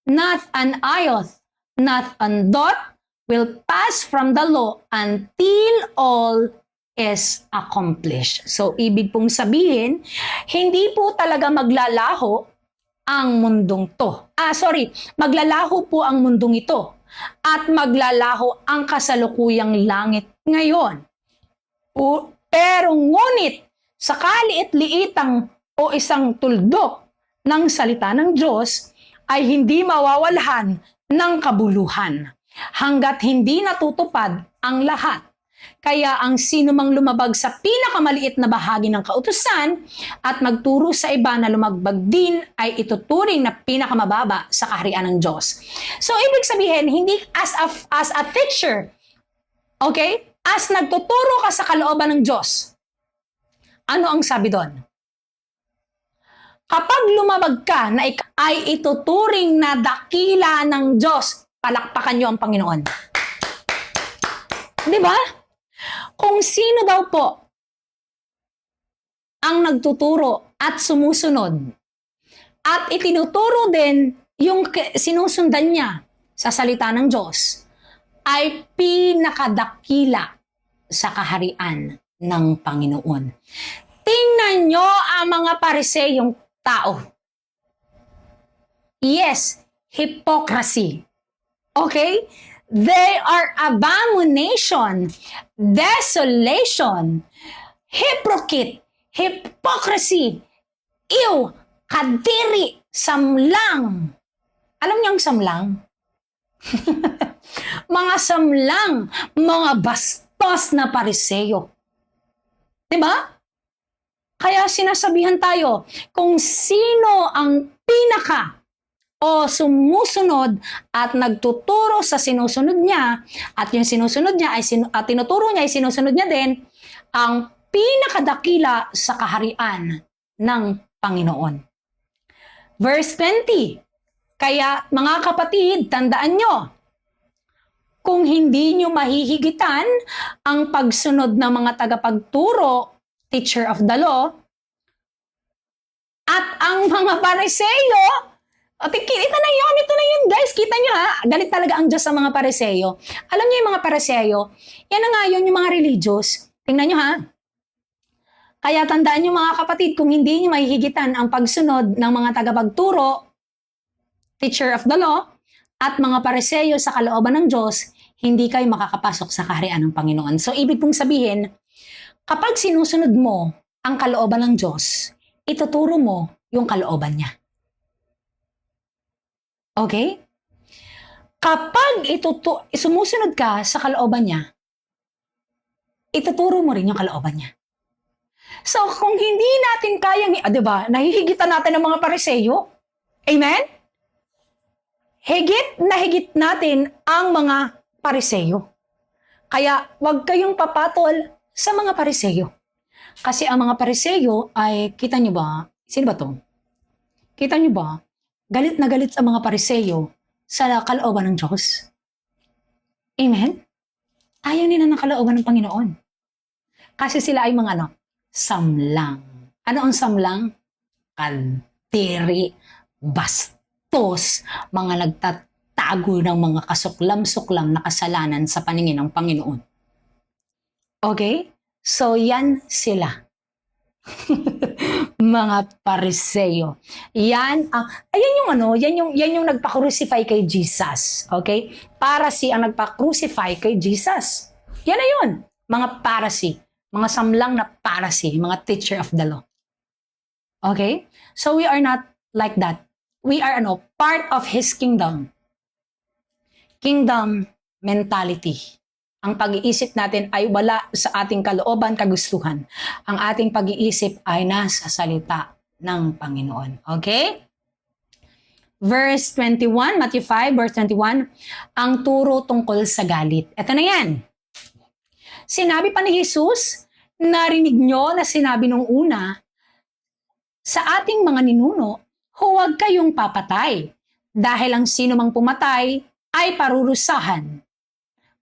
not an iota, not a dot will pass from the law until all is accomplished. So, ibig pong sabihin, hindi po talaga maglalaho ang mundong to. Maglalaho po ang mundong ito at maglalaho ang kasalukuyang langit ngayon. Pero ngunit, sa kaliit-liitang o isang tuldok ng salita ng Diyos ay hindi mawawalhan ng kabuluhan hanggat hindi natutupad ang lahat. Kaya ang sino mang lumabag sa pinakamaliit na bahagi ng kautusan at magturo sa iba na lumagbag din ay ituturing na pinakamababa sa kaharian ng Diyos. So, ibig sabihin, hindi as a teacher, okay? As nagtuturo ka sa kalooban ng Diyos, ano ang sabi doon? Kapag lumabag ka na ay ituturing na dakila ng Diyos, palakpakan niyo ang Panginoon. Di ba? Kung sino daw po ang nagtuturo at sumusunod at itinuturo din yung sinusundan niya sa salita ng Diyos ay pinakadakila sa kaharian ng Panginoon. Tingnan nyo ang mga pariseyong tao. Yes, hypocrisy. Okay? They are abomination, desolation, hypocrisy, kadiri, samlang. Alam niyo ang samlang? Mga samlang, mga bastos na pariseyo. Diba? Kaya sinasabihan tayo, kung sino ang pinaka o sumusunod at nagtuturo sa sinusunod niya at yung sinusunod niya ay at tinuturo niya ay sinusunod niya din ang pinakadakila sa kaharian ng Panginoon. Verse 20. Kaya mga kapatid, tandaan nyo, kung hindi nyo mahihigitan ang pagsunod ng mga tagapagturo, teacher of the law, at ang mga pariseyo, ito na yun guys, kita nyo ha, galit talaga ang Diyos sa mga pariseyo. Alam nyo yung mga pariseyo, yan na nga yun yung mga religious. Tingnan nyo ha. Kaya tandaan nyo mga kapatid, kung hindi nyo mahihigitan ang pagsunod ng mga tagapagturo, teacher of the law, at mga pariseyo sa kalooban ng Diyos, hindi kayo makakapasok sa kaharian ng Panginoon. So, ibig pong sabihin, kapag sinusunod mo ang kalooban ng Diyos, ituturo mo yung kalooban niya. Okay? Kapag sumusunod ka sa kalooban niya, ituturo mo rin yung kalooban niya. So, kung hindi natin kayang, diba, nahihigitan natin ng mga pariseyo, amen? Higit na higit natin ang mga pariseyo. Kaya, huwag kayong papatol sa mga pariseyo. Kasi ang mga pariseyo ay, kita nyo ba, sino ba to? Kita nyo ba, galit na galit sa mga pariseyo sa kalooban ng Diyos. Amen? Ayaw nila ng kalooban ng Panginoon. Kasi sila ay mga samlang. Ano ang samlang? Kadiri, bastos, mga nagtatago ng mga kasuklam-suklam na kasalanan sa paningin ng Panginoon. Okay? So, yan sila. Mga pariseyo. Yan yung nagpa-crucify kay Jesus. Okay? Pharisee ang nagpa-crucify kay Jesus. Yan na yun. Mga Pharisee. Mga samlang na Pharisee. Mga teacher of the law. Okay? So, we are not like that. We are part of His kingdom. Kingdom mentality. Ang pag-iisip natin ay wala sa ating kalooban, kagustuhan. Ang ating pag-iisip ay nasa salita ng Panginoon. Okay? Verse 21, Matthew 5, verse 21, ang turo tungkol sa galit. Ito na yan. Sinabi pa ni Jesus, narinig nyo na sinabi nung una, sa ating mga ninuno, huwag kayong papatay, dahil ang sino mang pumatay ay parurusahan.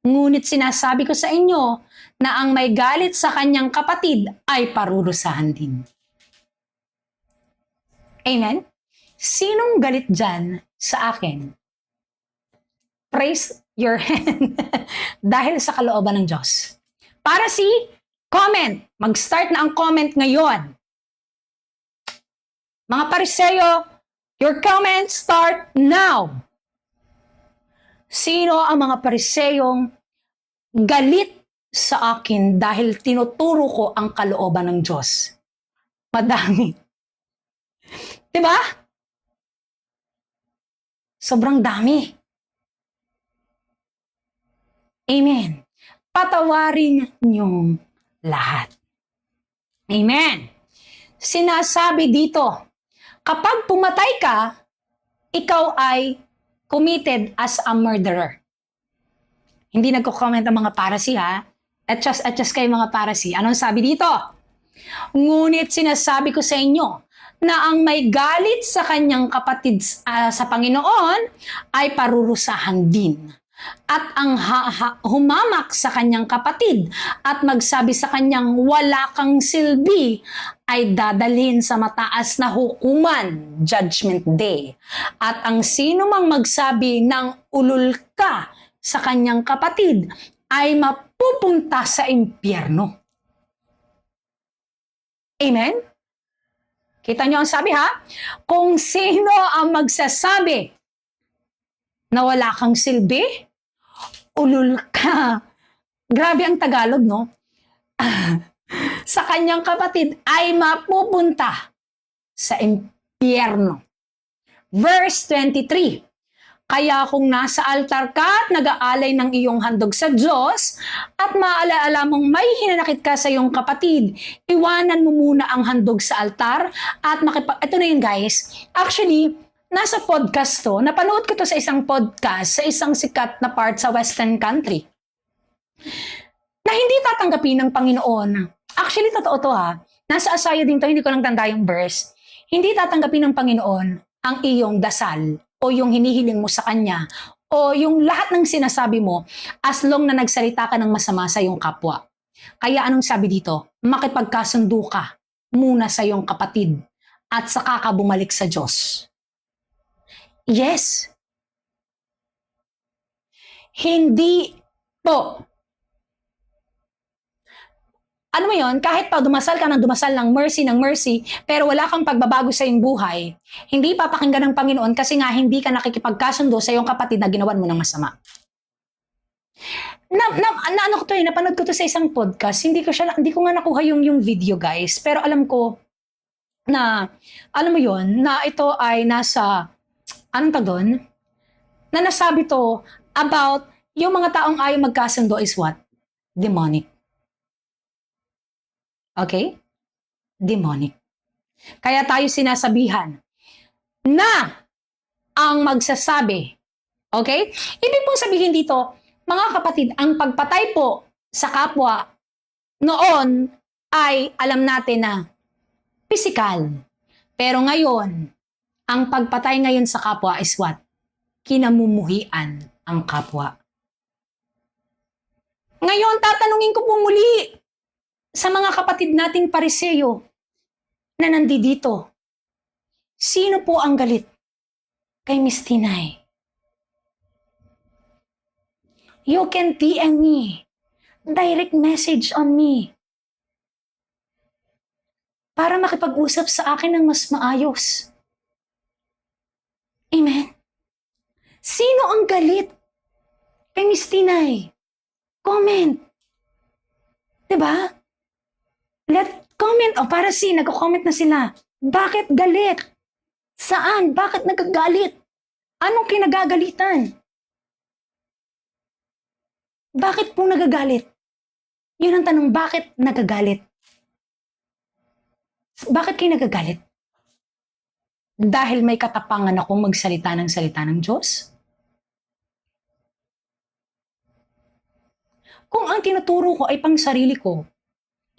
Ngunit sinasabi ko sa inyo na ang may galit sa kanyang kapatid ay parurusahan din. Amen? Sinong galit dyan sa akin? Praise your hand dahil sa kalooban ng Diyos. Para comment. Mag-start na ang comment ngayon. Mga pariseyo, your comments start now. Sino ang mga pariseyong galit sa akin dahil tinuturo ko ang kalooban ng Diyos? Madami. Diba? Sobrang dami. Amen. patawarin niyong lahat. Amen. Sinasabi dito, kapag pumatay ka, ikaw ay committed as a murderer. Hindi nagko-comment ang mga parasi ha. Adjust kayo mga parasi. Anong sabi dito? Ngunit sinasabi ko sa inyo na ang may galit sa kanyang kapatid sa Panginoon ay parurusahan din. At ang humamak sa kanyang kapatid at magsabi sa kanyang wala kang silbi ay dadalhin sa mataas na hukuman, Judgment Day. At ang sino mang magsabi ng ulul ka sa kanyang kapatid ay mapupunta sa impyerno. Amen? Kita nyo ang sabi ha? Kung sino ang magsasabi na wala kang silbi, ulul ka. Grabe ang Tagalog, no? Sa kanyang kapatid ay mapupunta sa impyerno. Verse 23. Kaya kung nasa altar ka at nag-aalay ng iyong handog sa Diyos at maalaala mong may hinanakit ka sa iyong kapatid, iwanan mo muna ang handog sa altar at ito na yun guys. Actually, nasa podcast to, napanood ko to sa isang podcast, sa isang sikat na part sa Western country, na hindi tatanggapin ng Panginoon. Actually, totoo to ha. Nasa Isaiah din to, hindi ko lang tanda yung verse. Hindi tatanggapin ng Panginoon ang iyong dasal o yung hinihiling mo sa Kanya o yung lahat ng sinasabi mo as long na nagsalita ka ng masama sa iyong kapwa. Kaya anong sabi dito? Makipagkasundo ka muna sa iyong kapatid at saka ka bumalik sa Diyos. Yes. Hindi po. Ano mo yun? Kahit pa dumasal ka ng mercy, pero wala kang pagbabago sa iyong buhay, hindi papakinggan ng Panginoon kasi nga hindi ka nakikipagkasundo sa iyong kapatid na ginawan mo ng masama. Ano ko to napanood ko to sa isang podcast, hindi ko nga nakuha yung video guys, pero alam ko na, alam mo yun, na ito ay nasa, anong tag doon? Na nasabi to about yung mga taong ayaw magkasundo is what? Demonic. Okay? Demonic. Kaya tayo sinasabihan na ang magsasabi, okay? Ibig pong sabihin dito, mga kapatid, ang pagpatay po sa kapwa noon ay alam natin na physical. Pero ngayon, ang pagpatay ngayon sa kapwa is what? Kinamumuhian ang kapwa. Ngayon, tatanungin ko po muli sa mga kapatid nating Pariseo na nandito. Sino po ang galit kay Miss Tinay? You can DM me. Direct message on me. Para makipag-usap sa akin ng mas maayos. Amen? Sino ang galit kay Miss Tinay? Comment. Diba? Comment. Para nagko-comment na sila. Bakit galit? Saan? Bakit nagagalit? Anong kinagagalitan? Bakit po nagagalit? Yun ang tanong, bakit nagagalit? Bakit kayo nagagalit? Dahil may katapangan akong magsalita ng salita ng Diyos? Kung ang tinuturo ko ay pang sarili ko,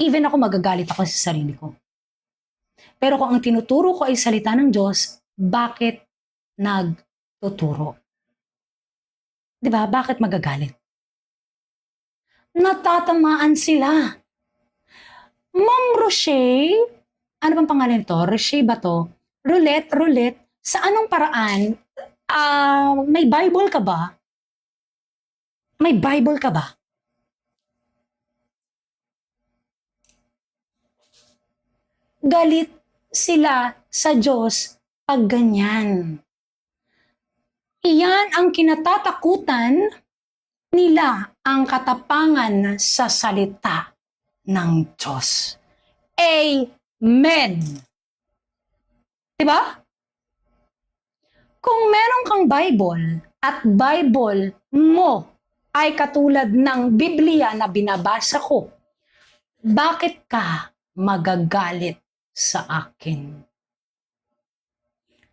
even ako magagalit ako sa sarili ko. Pero kung ang tinuturo ko ay salita ng Diyos, bakit nagtuturo? Diba? Bakit magagalit? Natatamaan sila. Ma'am Roche, ano bang pangalan ito? Roche ba to? Roulette, sa anong paraan? May Bible ka ba? May Bible ka ba? Galit sila sa Diyos pag ganyan. Iyan ang kinatatakutan nila, ang katapangan sa salita ng Diyos. Amen. Diba? Kung meron kang Bible at Bible mo ay katulad ng Biblia na binabasa ko, bakit ka magagalit sa akin?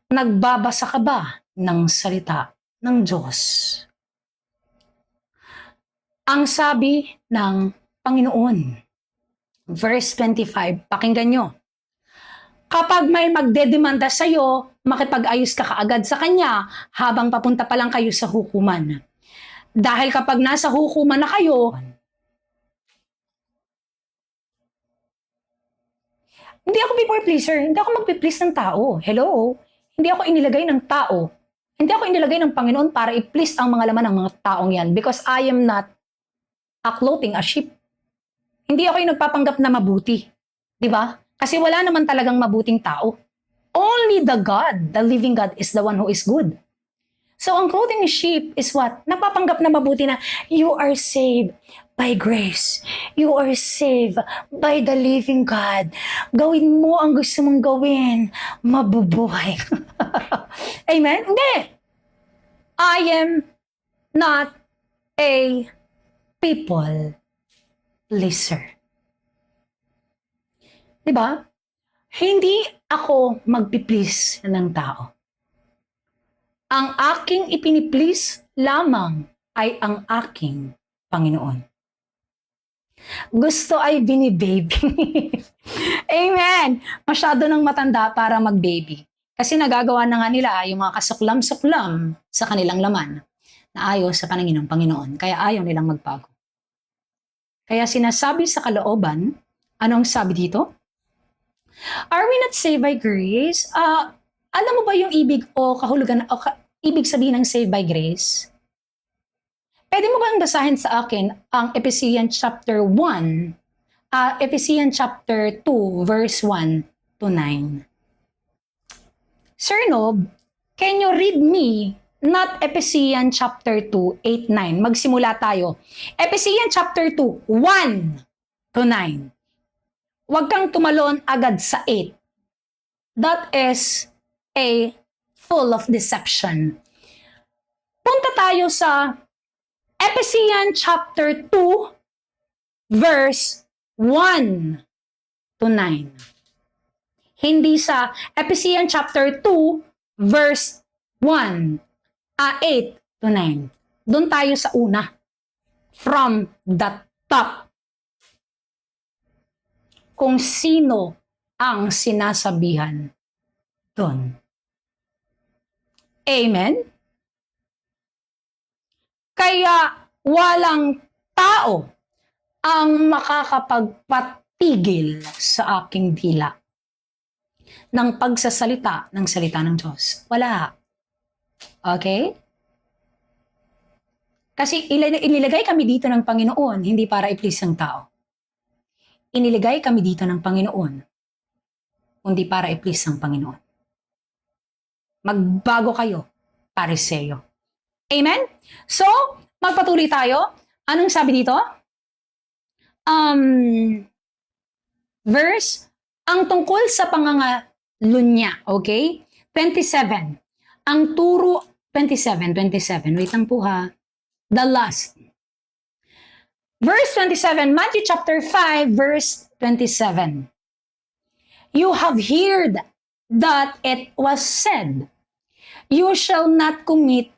Nagbabasa ka ba ng salita ng Diyos? Ang sabi ng Panginoon, verse 25, pakinggan nyo. Kapag may magdedemanda sa iyo, makipag-ayos ka kaagad sa kanya habang papunta pa lang kayo sa hukuman. Dahil kapag nasa hukuman na kayo, hindi ako people pleaser, hindi ako magpi-please ng tao. Hello? Hindi ako inilagay ng tao. Hindi ako inilagay ng Panginoon para i-please ang mga laman ng mga taong yan because I am not a clothing, a sheep. Hindi ako yung nagpapanggap na mabuti. Di ba? Kasi wala naman talagang mabuting tao. Only the God, the living God, is the one who is good. So, ang clothing sheep is what? Napapanggap na mabuti na, you are saved by grace. You are saved by the living God. Gawin mo ang gusto mong gawin. Mabubuhay. Amen? Hindi. I am not a people pleaser. Diba? Hindi ako magpi-please ng tao. Ang aking ipini-please lamang ay ang aking Panginoon. Gusto ay bini-baby. Amen! Masyado nang matanda para mag-baby. Kasi nagagawa na nga nila yung mga kasuklam-suklam sa kanilang laman na ayaw sa paningin ng Panginoon. Kaya ayaw nilang magbago. Kaya sinasabi sa kalooban, anong sabi dito? Are we not saved by grace? Alam mo ba yung ibig o kahulugan o ibig sabihin ng saved by grace? Pwede mo bang basahin sa akin ang Ephesians chapter 1, Ephesians chapter 2, verse 1 to 9? Sir Nob, can you read me not Ephesians chapter 2, 8, 9? Magsimula tayo. Ephesians chapter 2, 1 to 9. Huwag kang tumalon agad sa 8. That is a full of deception. Punta tayo sa Ephesians chapter 2, verse 1 to 9. Hindi sa Ephesians chapter 2, verse 8 to 9. Doon tayo sa una. From the top. Kung sino ang sinasabihan doon. Amen? Kaya walang tao ang makakapagpatigil sa aking dila ng pagsasalita ng salita ng Diyos. Wala. Okay? Kasi inilagay kami dito ng Panginoon, hindi para i-please ang tao. Iniligay kami dito ng Panginoon, kundi para i-please ang Panginoon. Magbago kayo, Pariseo. Amen? So, magpatuloy tayo. Anong sabi dito? Verse, ang tungkol sa pangangalunya, okay? 27. Ang turo, 27, wait lang po ha. The last. Verse 27, Matthew chapter 5, verse 27. You have heard that it was said, you shall not commit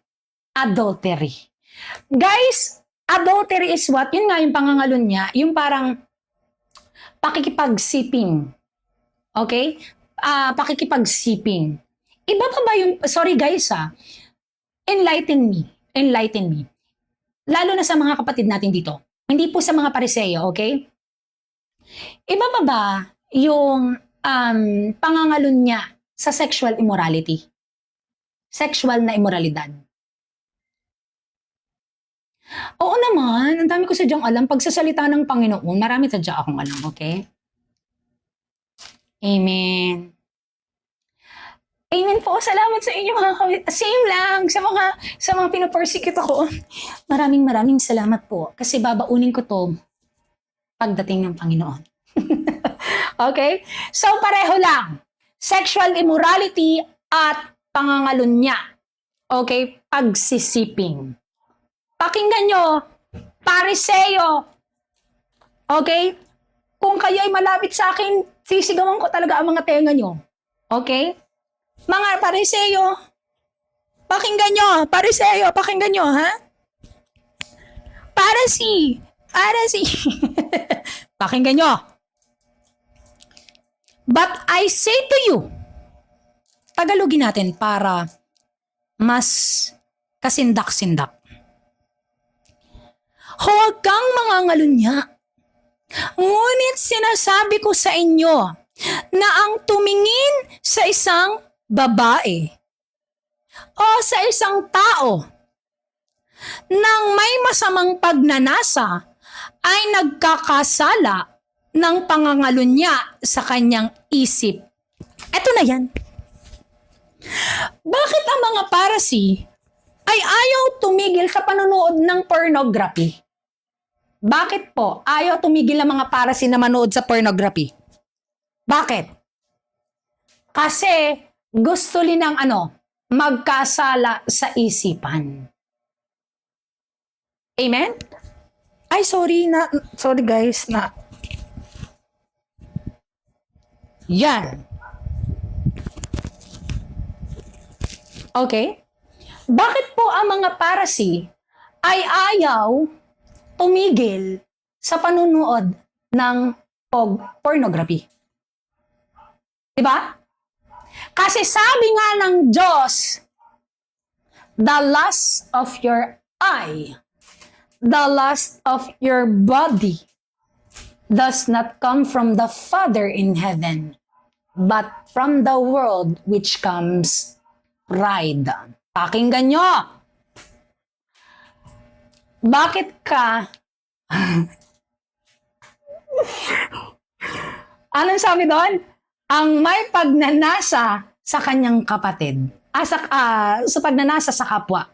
adultery. Guys, adultery is what? Yun nga yung pangangalunya, yung parang pakikipagsiping. Okay? Pakikipagsiping. Iba pa ba yung, sorry guys enlighten me. Lalo na sa mga kapatid natin dito. Hindi po sa mga Pariseo, okay? Iba pa ba yung pangangalunya sa sexual immorality? Sexual na immoralidad. Oo naman, ang dami ko sadyang alam. Pagsasalita ng Panginoon, marami sadya akong alam, okay? Amen. Amen po. Salamat sa inyo mga kawit. Same lang sa mga pinapersecute ako. Maraming salamat po. Kasi babaunin ko to pagdating ng Panginoon. Okay? So pareho lang. Sexual immorality at pangangalunya. Okay? Pagsisiping. Pakinggan nyo, Pariseo. Okay? Kung kayo ay malapit sa akin, sisigawan ko talaga ang mga tenga nyo. Okay? Mga Pariseo, pakinggan nyo, Pariseo, pakinggan nyo, ha? Parisi. Pakinggan nyo. But I say to you, Tagalogin natin para mas kasindak-sindak. Huwag kang mangangalunya. Ngunit sinasabi ko sa inyo na ang tumingin sa isang babae o sa isang tao nang may masamang pagnanasa ay nagkakasala ng pangangalunya sa kanyang isip. Eto na yan. Bakit ang mga Pharisee ay ayaw tumigil sa panonood ng pornography? Bakit po ayaw tumigil ang mga Pharisee na manood sa pornography? Bakit? Kasi gusto nilang magkasala sa isipan. Amen? Ay, sorry guys, yan. Okay? Bakit po ang mga Pharisee ay ayaw tumigil sa panunood ng pornography? Diba? Kasi sabi nga ng Diyos, the lust of your eye, the lust of your body does not come from the Father in heaven, but from the world which comes pride. Pakinggan nyo. Bakit ka? Anong sabi doon? Ang may pagnanasa sa kanyang kapatid. Sa pagnanasa sa kapwa.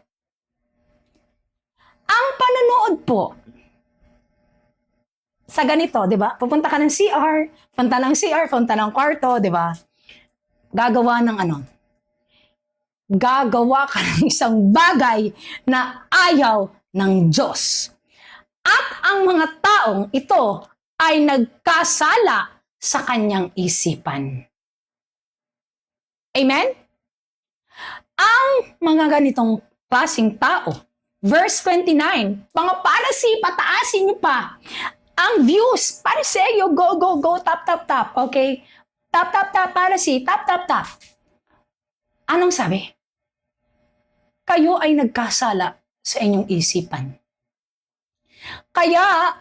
Ang panonood po, sa ganito, di ba? Pupunta ka ng CR, punta ng kwarto, di ba? Gagawa ka ng isang bagay na ayaw ng Diyos. At ang mga taong ito ay nagkasala sa kanyang isipan. Amen? Ang mga ganitong klaseng tao, verse 29, mga Pharisee, pataasin niyo pa ang views. Pariseo, go, tap, okay? Tap, Pharisee, tap. Anong sabi? Kayo ay nagkasala sa inyong isipan. Kaya,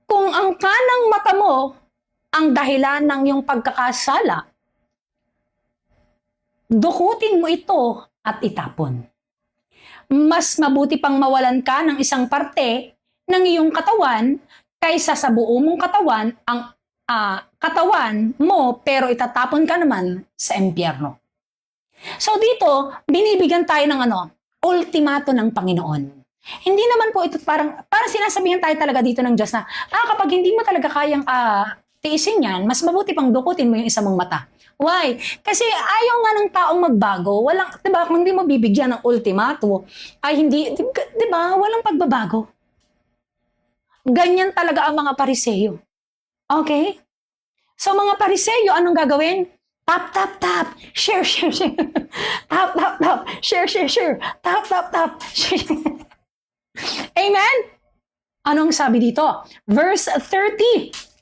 kung ang kanang mata mo ang dahilan ng iyong pagkakasala, dukutin mo ito at itapon. Mas mabuti pang mawalan ka ng isang parte ng iyong katawan kaysa sa buo mong katawan ang katawan mo pero itatapon ka naman sa impyerno. So dito, binibigyan tayo ng ultimato ng Panginoon. Hindi naman po ito parang sinasabihan tayo talaga dito ng Diyos na kapag hindi mo talaga kayang tiisin yan, mas mabuti pang dukutin mo yung isa mong mata. Why? Kasi ayaw nga ng taong magbago. Walang, diba, kung hindi mo bibigyan ng ultimato, ay hindi, diba, walang pagbabago. Ganyan talaga ang mga Pariseo. Okay? So mga Pariseo, anong gagawin? Tap. Share. Tap. Share. Tap. Share. Amen? Anong sabi dito? Verse 30.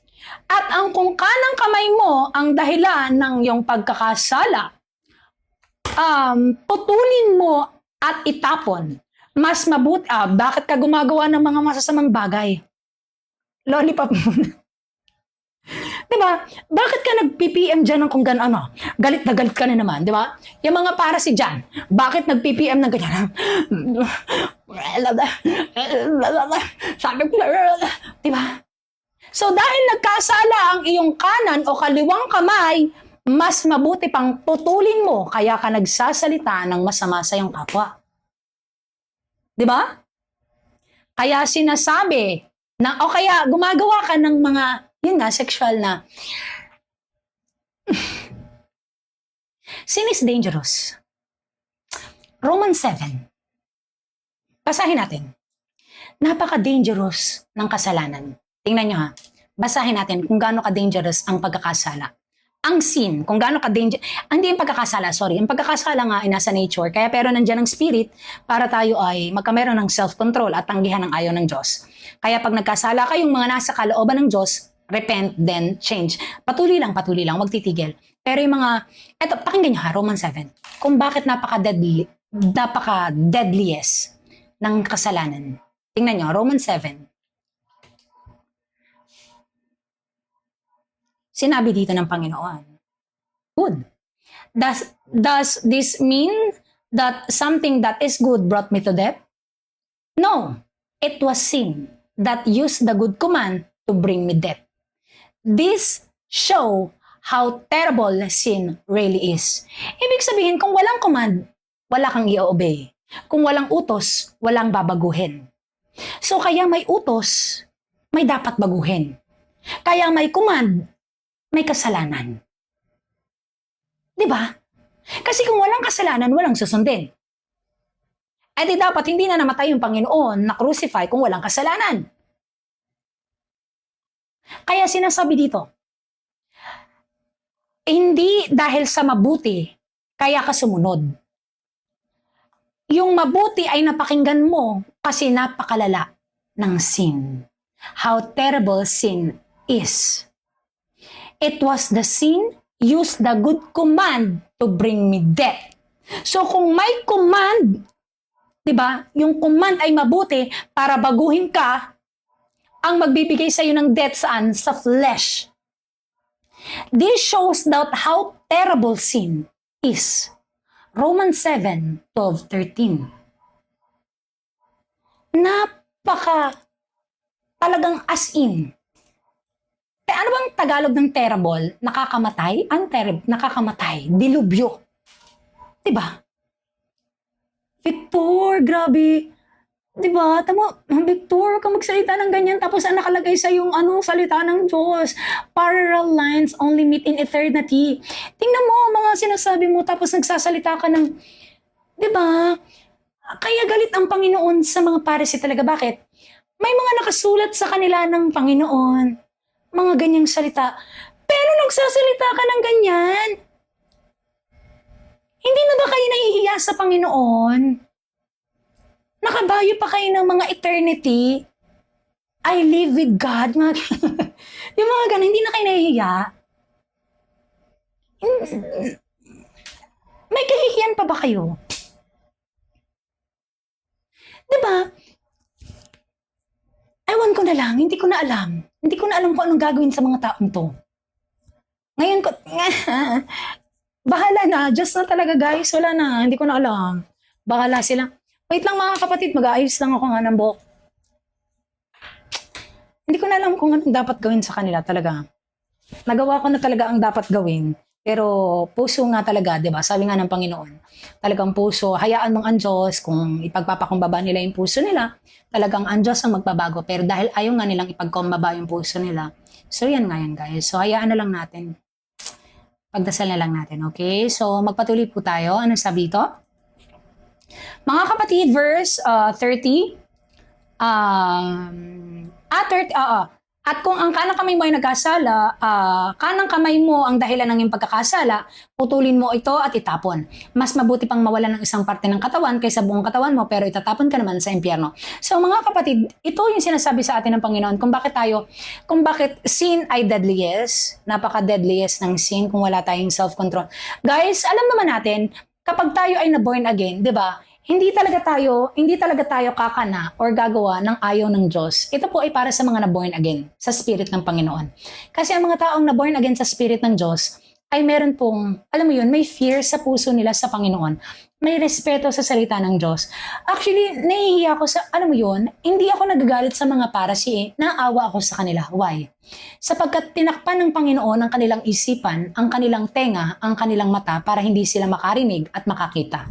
At ang kung kanang kamay mo ang dahilan ng iyong pagkakasala, putulin mo at itapon. Mas mabuti, bakit ka gumagawa ng mga masasamang bagay? Lollipop muna. Diba? Bakit ka nag-PPM dyan ng kung gano'n? Galit na galit ka na naman, diba? Yung mga Pharisee dyan, bakit nag-PPM ng ganyan? Sabi ko, diba? So dahil nagkasala ang iyong kanan o kaliwang kamay, mas mabuti pang putulin mo kaya ka nagsasalita ng masama sa iyong kapwa. Diba? Kaya sinasabi na, o kaya gumagawa ka ng mga yun nga, sexual na. Sin is dangerous. Romans 7. Basahin natin. Napaka-dangerous ng kasalanan. Tingnan nyo ha. Basahin natin kung gaano ka-dangerous ang pagkakasala. Ang sin, kung gaano ka-dangerous, hindi yung pagkakasala, sorry. Yung pagkakasala nga ay nasa nature. Kaya pero nandiyan ang spirit para tayo ay magkameron ng self-control at tanggihan ng ayaw ng Diyos. Kaya pag nagkasala kayong mga nasa kalooban ng Diyos, repent, then change. Patuloy lang, huwag titigil. Pero yung mga, eto, pakinggan nyo ha, Romans 7. Kung bakit napaka-deadliest ng kasalanan. Tingnan nyo, Romans 7. Sinabi dito ng Panginoon, good. Does this mean that something that is good brought me to death? No, it was sin that used the good command to bring me death. This show how terrible sin really is. Ibig sabihin, kung walang command, wala kang i-obey. Kung walang utos, walang babaguhin. So kaya may utos, may dapat baguhin. Kaya may command, may kasalanan. Di ba? Kasi kung walang kasalanan, walang susundin. Ay di dapat hindi na namatay yung Panginoon na crucify kung walang kasalanan. Kaya sinasabi dito, hindi dahil sa mabuti, kaya ka sumunod. Yung mabuti ay napakinggan mo kasi napakalala ng sin. How terrible sin is. It was the sin used the good command to bring me death. So kung may command, 'di ba? Yung command ay mabuti para baguhin ka, ang magbibigay sa iyo ng death saan? Sa flesh. This shows that how terrible sin is. Romans 7:12-13. Talagang as in. Ano bang Tagalog ng terrible? Nakakamatay? Nakakamatay. Dilubyo. Diba? Victor, grabe. Diba? Tama, Victor, ka magsalita ng ganyan tapos ang nakalagay sa yung salita ng Diyos. Parallel lines only meet in eternity. Tingnan mo, mga sinasabi mo tapos nagsasalita ka ng, diba? Kaya galit ang Panginoon sa mga Pharisee talaga. Bakit? May mga nakasulat sa kanila ng Panginoon. Mga ganyang salita. Pero nagsasalita ka ng ganyan. Hindi na ba kayo nahihiya sa Panginoon? Nakabayo pa kayo ng mga eternity? I live with God. Yung mga ganun, hindi na kayo nahihiya? May kahihiyan pa ba kayo? Diba? Ewan ko na lang, hindi ko na alam. Hindi ko na alam kung anong gagawin sa mga taong to. Ngayon ko, bahala na. Diyos na talaga guys. Wala na. Hindi ko na alam. Bahala sila. Wait lang mga kapatid. Mag-aayos lang ako nga ng buhok. Hindi ko na alam kung anong dapat gawin sa kanila talaga. Nagawa ko na talaga ang dapat gawin. Pero puso nga talaga, di ba? Sabi nga ng Panginoon, talagang puso, hayaan mong ang Diyos, kung ipagpapakumbaba nila yung puso nila, talagang ang Diyos ang magbabago. Pero dahil ayaw nga nilang ipagkumbaba yung puso nila, so yan nga yan guys. So hayaan na lang natin. Pagdasal na lang natin, okay? So magpatuloy po tayo. Anong sabi ito? Mga kapatid, verse 30. At kung ang kanang kamay mo ay nagkasala, kanang kamay mo ang dahilan ng iyong pagkakasala, putulin mo ito at itapon. Mas mabuti pang mawalan ng isang parte ng katawan kaysa buong katawan mo, pero itatapon ka naman sa impyerno. So mga kapatid, ito yung sinasabi sa atin ng Panginoon kung bakit sin ay deadliest, napaka-deadliest ng sin kung wala tayong self-control. Guys, alam naman natin, kapag tayo ay na-born again, di ba? Hindi talaga tayo kakana or gagawa ng ayaw ng Diyos. Ito po ay para sa mga na-born again sa Spirit ng Panginoon. Kasi ang mga taong na-born again sa Spirit ng Diyos ay meron pong, alam mo yun, may fear sa puso nila sa Panginoon. May respeto sa salita ng Diyos. Actually, nahihiya ako sa, alam mo yun, hindi ako nagagalit sa mga Pharisee, naawa ako sa kanila. Why? Sapagkat tinakpan ng Panginoon ang kanilang isipan, ang kanilang tenga, ang kanilang mata para hindi sila makarinig at makakita.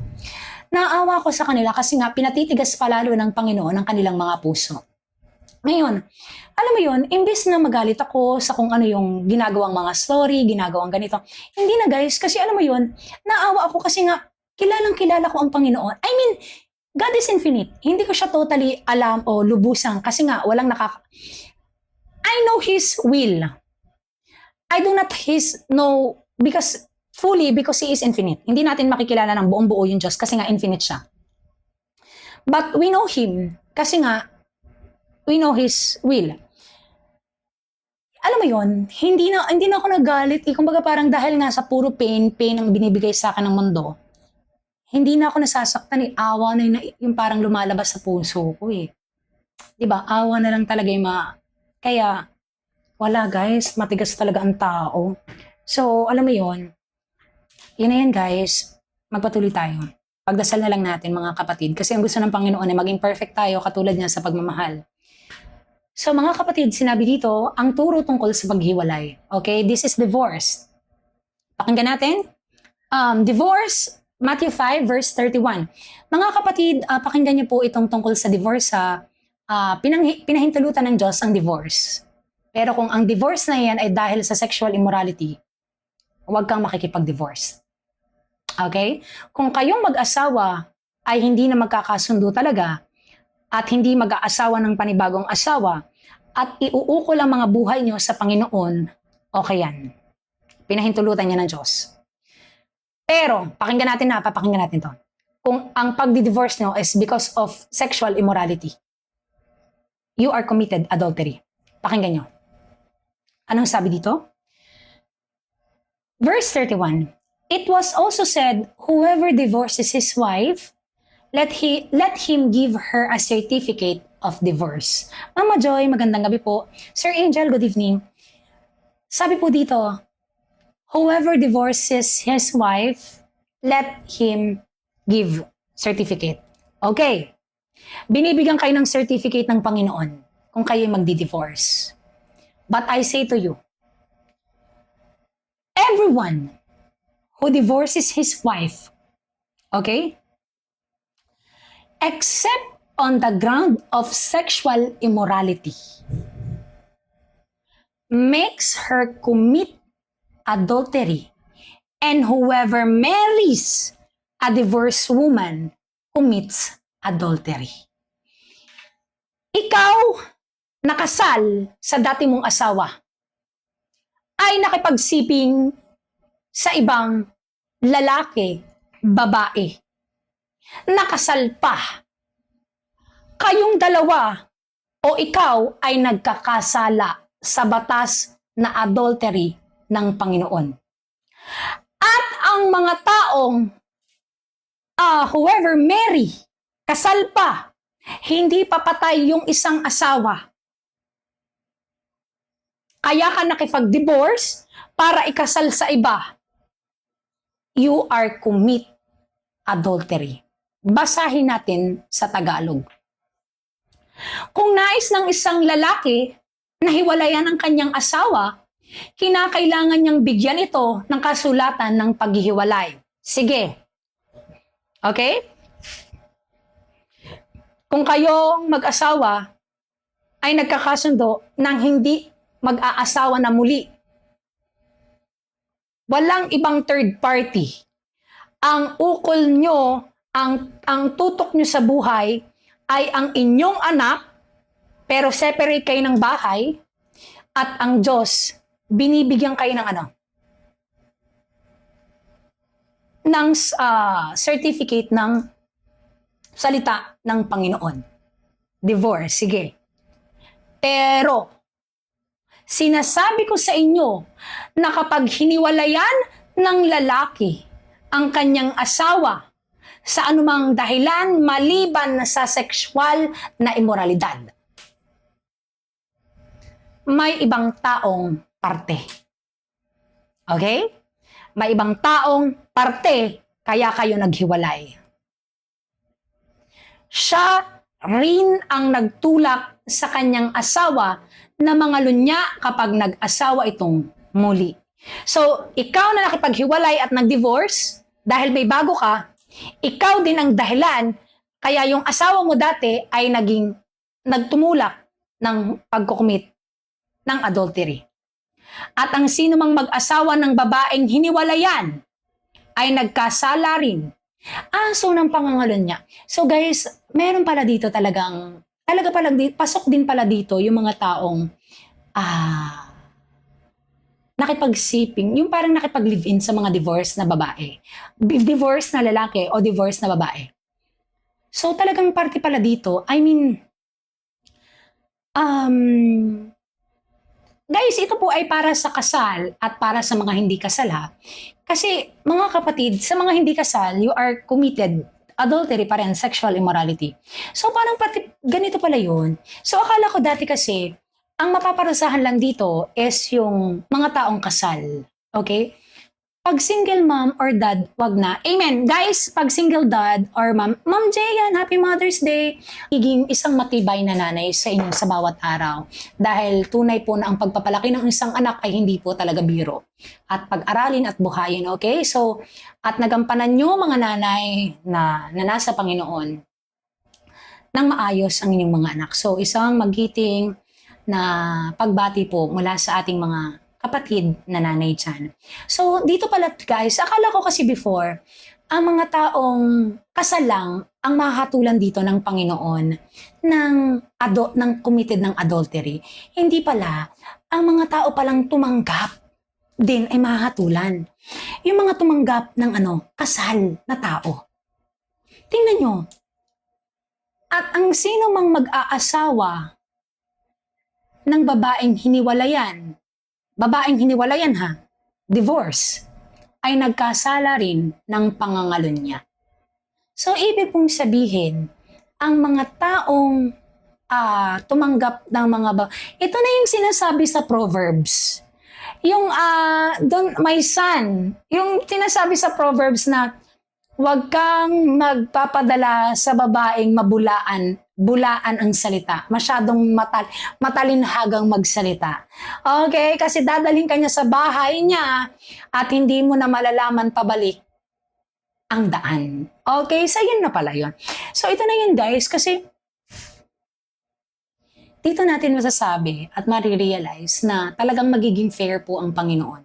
Naawa ko sa kanila kasi nga pinatitigas palalo ng Panginoon ang kanilang mga puso. Ngayon, alam mo yun, imbes na magalit ako sa kung ano yung ginagawang mga story, ginagawang ganito, hindi na guys, kasi alam mo yun, naawa ako kasi nga kilalang kilala ko ang Panginoon. I mean, God is infinite. Hindi ko siya totally alam o lubusang kasi nga walang I know His will. I do not know because He is infinite. Hindi natin makikilala ng buong buo yung Diyos kasi nga infinite siya. But we know Him kasi nga we know His will. Alam mo yon, hindi na ako nagalit. Kumbaga parang dahil nga sa puro pain ang binibigay sa akin ng mundo, hindi na ako nasasaktan. Awa na yung parang lumalabas sa puso ko eh. Diba? Awa na lang talaga yung Kaya, wala guys, matigas talaga ang tao. So, alam mo yon, yun na yan guys, magpatuloy tayo. Pagdasal na lang natin mga kapatid. Kasi ang gusto ng Panginoon ay maging perfect tayo katulad niya sa pagmamahal. So mga kapatid, sinabi dito, ang turo tungkol sa paghiwalay. Okay, this is divorce. Pakinggan natin. Divorce, Matthew 5 verse 31. Mga kapatid, pakinggan niyo po itong tungkol sa divorce sa pinahintulutan ng Diyos ang divorce. Pero kung ang divorce na yan ay dahil sa sexual immorality, huwag kang makikipag-divorce. Okay? Kung kayong mag-asawa ay hindi na magkakasundo talaga, at hindi mag-aasawa ng panibagong asawa, at iuukol ang mga buhay nyo sa Panginoon, okay yan. Pinahintulutan niya ng Diyos. Pero, papakinggan natin to. Kung ang pagdi-divorce nyo is because of sexual immorality, you are committed adultery. Pakinggan nyo. Anong sabi dito? Verse 31, it was also said, whoever divorces his wife, let him give her a certificate of divorce. Mama Joy, magandang gabi po. Sir Angel, good evening. Sabi po dito, whoever divorces his wife, let him give certificate. Okay. Binibigyan kayo ng certificate ng Panginoon kung kayo'y magdi-divorce. But I say to you, everyone who divorces his wife, okay, except on the ground of sexual immorality, makes her commit adultery, and whoever marries a divorced woman commits adultery. Ikaw, nakasal sa dati mong asawa, ay nakipagsiping sa ibang lalaki, babae, nakasal pa. Kayong dalawa o ikaw ay nagkakasala sa batas na adultery ng Panginoon. At ang mga taong whoever marry, kasal pa, hindi pa patay yung isang asawa, kaya ka nakipag-divorce para ikasal sa iba, you are commit adultery. Basahin natin sa Tagalog. Kung nais ng isang lalaki na hiwalayan ang kanyang asawa, kinakailangan niyang bigyan ito ng kasulatan ng paghihiwalay. Sige. Okay? Kung kayong mag-asawa ay nagkakasundo ng hindi mag-aasawa na muli, walang ibang third party. Ang ukol nyo, ang tutok nyo sa buhay ay ang inyong anak, pero separate kayo ng bahay, at ang Diyos, binibigyan kayo ng ng certificate ng salita ng Panginoon. Divorce, sige. Pero, sinasabi ko sa inyo na kapag hiniwalayan ng lalaki ang kanyang asawa sa anumang dahilan maliban sa sexual na immoralidad, may ibang taong parte. Okay? May ibang taong parte kaya kayo naghiwalay. Siya rin ang nagtulak sa kanyang asawa na mga lunya kapag nag-asawa itong muli. So, ikaw na nakipaghiwalay at nag-divorce, dahil may bago ka, ikaw din ang dahilan kaya yung asawa mo dati ay nagtumulak ng pagkukumit ng adultery. At ang sino mang mag-asawa ng babaeng hiniwalayan ay nagkasala rin So ng pangangalan niya. So guys, meron pala dito talaga pala, pasok din pala dito yung mga taong, nakipagsiping, yung parang nakipag-live-in sa mga divorce na babae. Divorce na lalaki o divorce na babae. So talagang parte pala dito, I mean, guys, ito po ay para sa kasal at para sa mga hindi kasal ha. Kasi mga kapatid, sa mga hindi kasal, you are committed adultery pa rin, sexual immorality. So parang ganito pala yun. So akala ko dati kasi, ang mapaparusahan lang dito is yung mga taong kasal. Okay? Pag single mom or dad, wag na. Amen. Guys, pag single dad or mom, Ma'am Jayan, Happy Mother's Day. Higing isang matibay na nanay sa inyo sa bawat araw. Dahil tunay po na ang pagpapalaki ng isang anak ay hindi po talaga biro. At pag-aralin at buhayin, okay? So, at nagampanan nyo mga nanay na nasa Panginoon nang maayos ang inyong mga anak. So, isang magiting na pagbati po mula sa ating mga kapatid na nanay dyan. So, dito pala guys, akala ko kasi before, ang mga taong kasal lang ang mahatulan dito ng Panginoon ng committed ng adultery. Hindi pala, ang mga tao palang tumanggap din ay mahatulan. Yung mga tumanggap ng kasal na tao. Tingnan nyo. At ang sino mang mag-aasawa ng babaeng hiniwalayan ha, divorce, ay nagkasala rin ng pangangalon niya. So, ibig pong sabihin, ang mga taong tumanggap ng ito na yung sinasabi sa Proverbs. Yung, my son, yung sinasabi sa Proverbs na, huwag kang magpapadala sa babaeng bulaan ang salita. Masyadong matalinhagang magsalita. Okay? Kasi dadalhin ka niya sa bahay niya at hindi mo na malalaman pabalik ang daan. Okay? So, yun na pala yun. So, ito na yun guys kasi dito natin masasabi at marirealize na talagang magiging fair po ang Panginoon.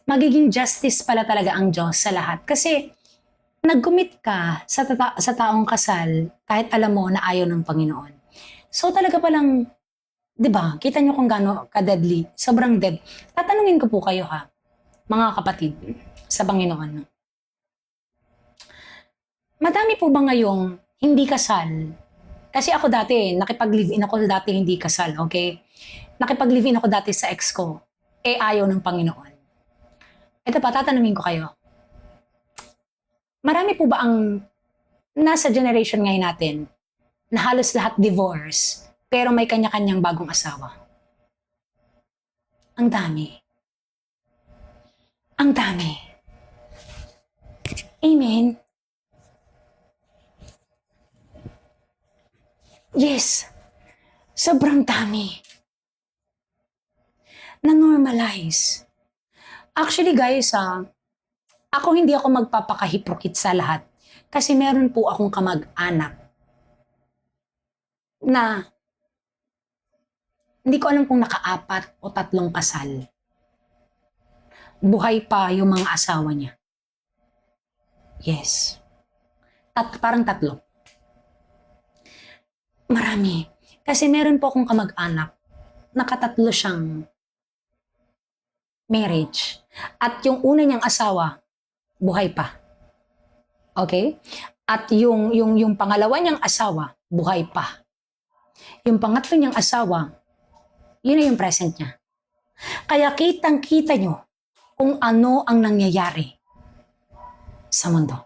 Magiging justice pala talaga ang Diyos sa lahat. Kasi nag-commit ka sa taong kasal kahit alam mo na ayaw ng Panginoon. So talaga palang, di ba, kita nyo kung gaano ka-deadly, sobrang dead. Tatanungin ko po kayo ha, mga kapatid, sa Panginoon. Madami po ba ngayong hindi kasal? Kasi ako dati, nakipag-live-in ako dati hindi kasal, okay? Nakipag-live-in ako dati sa ex ko, ayaw ng Panginoon. Ito pa, tatanungin ko kayo. Marami po ba ang nasa generation ngayon natin na halos lahat divorce pero may kanya-kanyang bagong asawa? Ang dami. Ang dami. Amen. Yes. Sobrang dami. Na-normalize. Actually guys, ako hindi ako magpapakahiprokit sa lahat. Kasi meron po akong kamag-anak na hindi ko alam kung naka-4 o 3 kasal. Buhay pa yung mga asawa niya. Yes. Parang 3. Marami. Kasi meron po akong kamag-anak, naka-3 siyang marriage. At yung una niyang asawa, buhay pa. Okay? At yung pangalawa niyang asawa, buhay pa. Yung pangatlo niyang asawa, yun na yung present niya. Kaya kitang-kita nyo kung ano ang nangyayari sa mundo.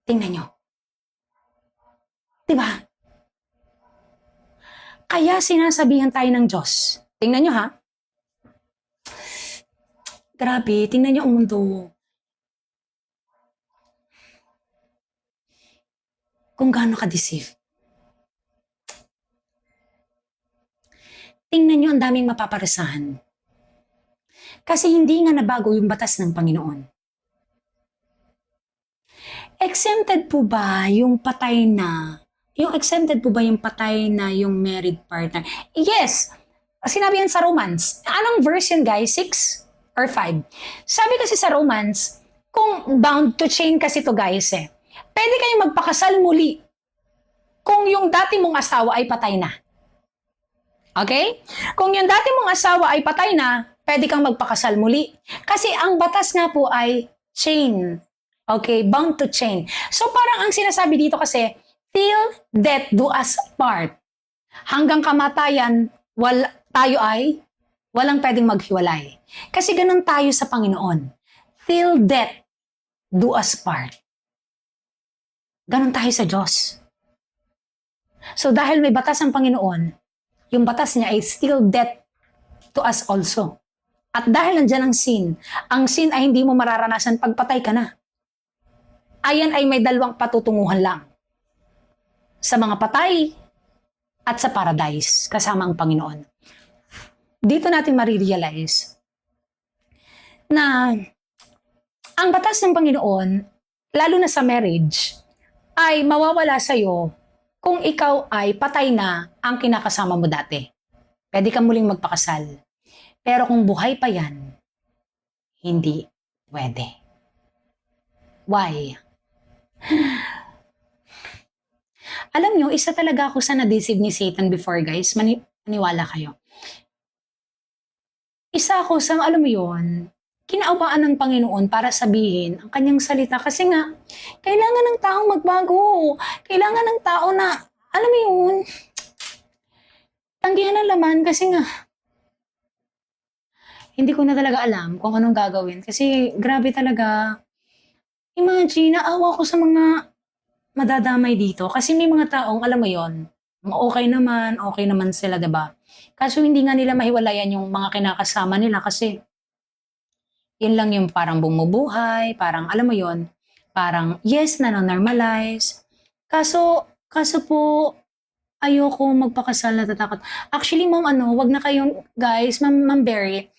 Tingnan nyo. Diba? Kaya sinasabihan tayo ng Diyos. Tingnan nyo ha. Grabe, tingnan niyo ang mundo. Kung gaano ka-deceive. Tingnan niyo ang daming mapaparusahan. Kasi hindi nga nabago yung batas ng Panginoon. Exempted po ba yung patay na yung married partner? Yes! Sinabi yan sa Romans. Anong verse yun guys? 6? Or 5. Sabi kasi sa Romans, Kung bound to change kasi to guys pwede kayong magpakasal muli kung yung dati mong asawa ay patay na. Okay? Kung yung dati mong asawa ay patay na, pwede kang magpakasal muli. Kasi ang batas nga po ay chain. Okay? Bound to chain. So parang ang sinasabi dito kasi, till death do us part. Hanggang kamatayan, tayo ay walang pwedeng maghiwalay. Kasi ganun tayo sa Panginoon. Till death do us part. Ganun tayo sa Diyos. So dahil may batas ang Panginoon, yung batas niya ay still death to us also. At dahil nandyan ang sin ay hindi mo mararanasan pagpatay ka na. Ayan ay may dalawang patutunguhan lang. Sa mga patay at sa paradise kasama ang Panginoon. Dito natin marirealize na ang batas ng Panginoon, lalo na sa marriage, ay mawawala sa'yo kung ikaw ay patay na ang kinakasama mo dati. Pwede kang muling magpakasal. Pero kung buhay pa yan, hindi pwede. Why? Alam nyo, isa talaga ako sa na-deceive ni Satan before guys. Maniwala kayo. Isa ako sa, alam mo yun, kinaawaan ng Panginoon para sabihin ang kanyang salita. Kasi nga, kailangan ng taong magbago. Kailangan ng tao na, alam mo yun, tanggihan ng laman kasi nga, hindi ko na talaga alam kung anong gagawin. Kasi grabe talaga. Imagine, naawa ko sa mga madadamay dito. Kasi may mga taong, alam mo yon, okay naman sila, diba? Kaso hindi nga nila mahiwalayan yung mga kinakasama nila kasi yun lang yung parang bumubuhay, parang alam mo yon, parang yes, na-normalize. Kaso po, ayoko magpakasal, natatakot. Actually, ma'am, wag na kayong, guys, ma'am Berry,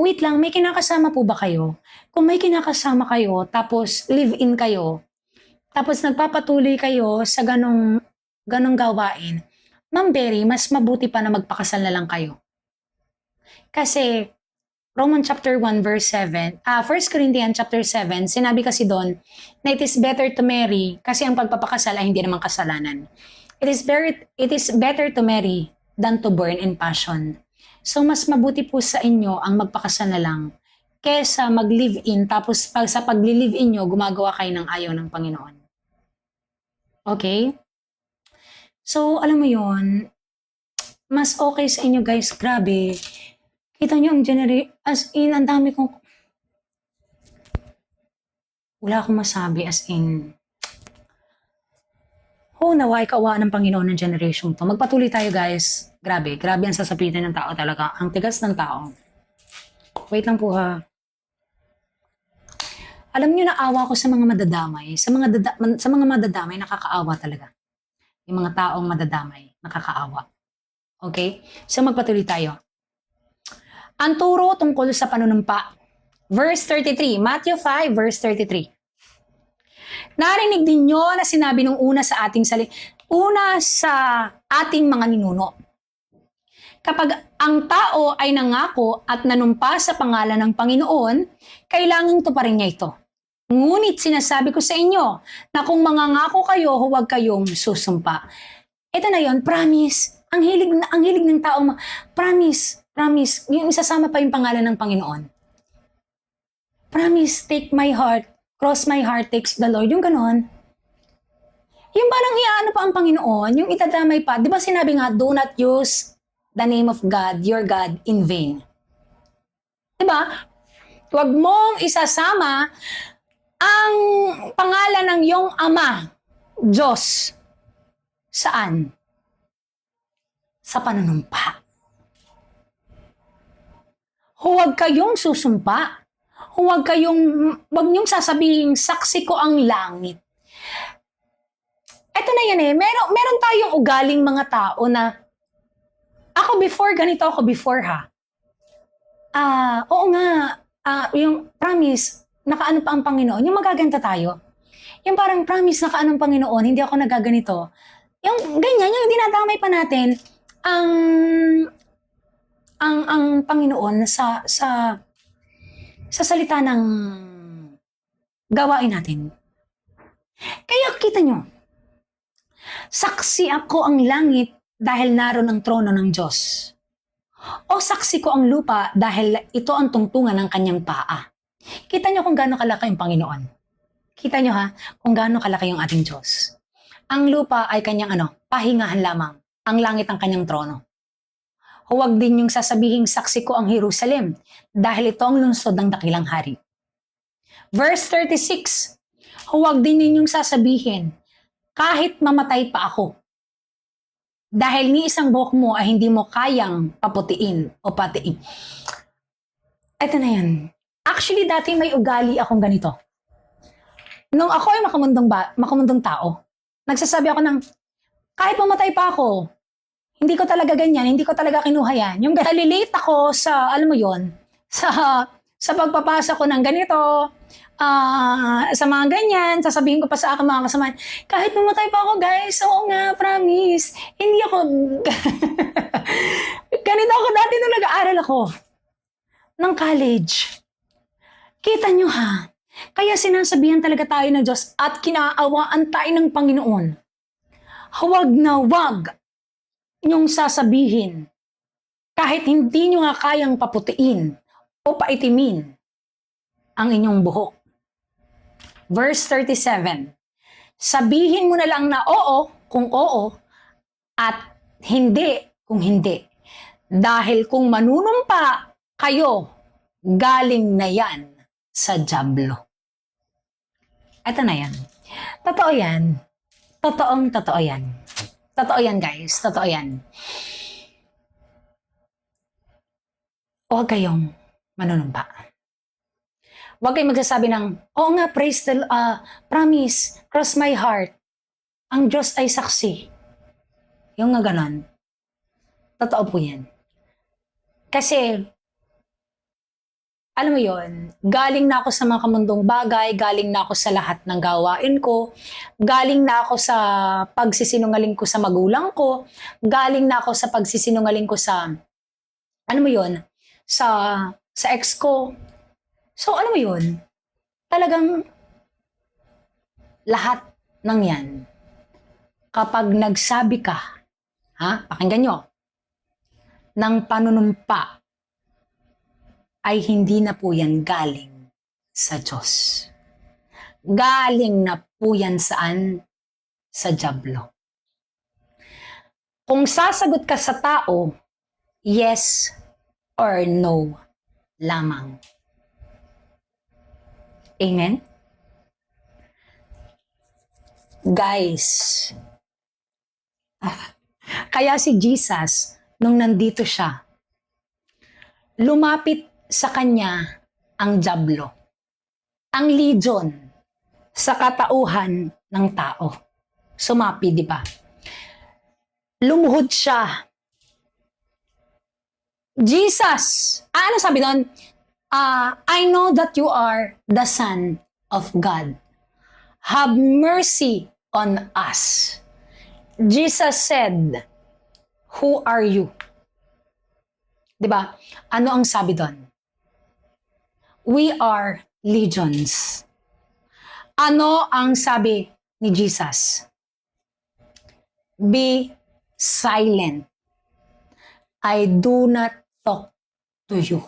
wait lang, may kinakasama po ba kayo? Kung may kinakasama kayo, tapos live-in kayo, tapos nagpapatuloy kayo sa ganong gawain, Ma'am Berry, mas mabuti pa na magpakasal na lang kayo. Kasi, Romans chapter 1 verse 7, 1 Corinthians chapter 7, sinabi kasi doon na it is better to marry kasi ang pagpapakasal ay hindi naman kasalanan. It is better to marry than to burn in passion. So mas mabuti po sa inyo ang magpakasal na lang kesa mag-live-in tapos sa pag-live-in nyo gumagawa kayo ng ayaw ng Panginoon. Okay? So alam mo yon, mas okay sa inyo guys, grabe. Kita nyo ang as in, ang dami kong, wala akong masabi, as in, naway kawa ng Panginoon ng generation to. Magpatuloy tayo guys. Grabe ang sasapitin ng tao talaga. Ang tigas ng tao. Wait lang po ha. Alam nyo, naawa ko sa mga madadamay. Sa mga madadamay, nakakaawa talaga. Yung mga taong madadamay, nakakaawa. Okay? So magpatuloy tayo. Ang turo tungkol sa panunumpa. Verse 33. Matthew 5, verse 33. Narinig din nyo na sinabi nung una sa ating ating mga ninuno. Kapag ang tao ay nangako at nanumpa sa pangalan ng Panginoon, kailangang tuparin niya ito. Ngunit sinasabi ko sa inyo na kung mangangako kayo, huwag kayong susumpa. Ito na yon, promise. Ang hilig ng tao, promise. Yung isasama pa yung pangalan ng Panginoon. Promise, take my heart, cross my heart, takes the Lord. Yung ganon. Yung parang iaano pa ang Panginoon, yung itadamay pa. Di ba sinabi nga, do not use the name of God, your God, in vain. Di ba? Huwag mong isasama ang pangalan ng iyong Ama, Diyos. Saan? Sa panunumpa. Huwag kayong susumpa. Huwag niyong sasabihin, saksi ko ang langit. Ito na yan meron tayong ugaling mga tao na, ako before ha. Oo nga, yung promise, nakaano pa ang Panginoon, yung magaganta tayo. Yung parang promise, nakaano ang Panginoon, hindi ako nagaganito. Yung ganyan, yung dinadamay pa natin, ang Panginoon sa salita ng gawain natin. Kaya kita nyo, saksi ako ang langit dahil naroon ang trono ng Diyos. O saksi ko ang lupa dahil ito ang tungtungan ng kanyang paa. Kita nyo kung gaano kalaki ang Panginoon. Kita nyo kung gaano kalaki yung ating Diyos. Ang lupa ay kanyang pahingahan lamang. Ang langit ang kanyang trono. Huwag din yung sasabihing saksi ko ang Jerusalem dahil ito ang lungsod ng dakilang hari. Verse 36, huwag din ninyong sasabihin, kahit mamatay pa ako. Dahil ni isang buhok mo ay hindi mo kayang paputiin o patiin. Ito na yan. Actually, dati may ugali akong ganito. Nung ako ay makamundong tao, nagsasabi ako ng, kahit mamatay pa ako, hindi ko talaga ganyan, hindi ko talaga kinuha yan. Yung nalilate ako sa, alam mo yon, sa pagpapasa ko ng ganito, sa mga ganyan, sasabihin ko pa sa aking mga kasamahan, kahit mamatay pa ako guys, oo nga, promise, hindi ako, ganito ako dati nung nag-aaral ako, ng college. Kita nyo kaya sinasabihan talaga tayo ng Diyos at kinaawaan tayo ng Panginoon. Huwag na wag nyong sasabihin, kahit hindi nyo nga kayang paputiin o paitimin ang inyong buhok. Verse 37, sabihin mo na lang na oo kung oo at hindi kung hindi. Dahil kung manunumpa kayo, galing na yan sa dyablo. Ito na yan. Totoo yan. Totoo yan. Totoo yan guys. Totoo yan. Huwag kayong manunumpa. Huwag kayong magsasabi ng, oo nga, promise, cross my heart. Ang Diyos ay saksi. Yung nga ganon. Totoo po yan. Kasi, alam mo yon, galing na ako sa mga kamundong bagay, galing na ako sa lahat ng gawain ko, galing na ako sa pagsisinungaling ko sa magulang ko, galing na ako sa pagsisinungaling ko sa, alam mo yon, sa ex ko. So, alam mo yun, talagang lahat ng yan, kapag nagsabi ka, pakinggan nyo, ng panunumpa, ay hindi na po yan galing sa Diyos. Galing na po yan saan? Sa dyablo. Kung sasagot ka sa tao, yes or no lamang. Amen? Guys, kaya si Jesus, nung nandito siya, lumapit sa kanya ang dyablo, ang legion sa katauhan ng tao. Sumapi, di ba? Lumuhod siya. Jesus! Ano sabi doon? I know that you are the Son of God. Have mercy on us. Jesus said, who are you? Diba? Ano ang sabi doon? We are legions. Ano ang sabi ni Jesus? Be silent. I do not talk to you.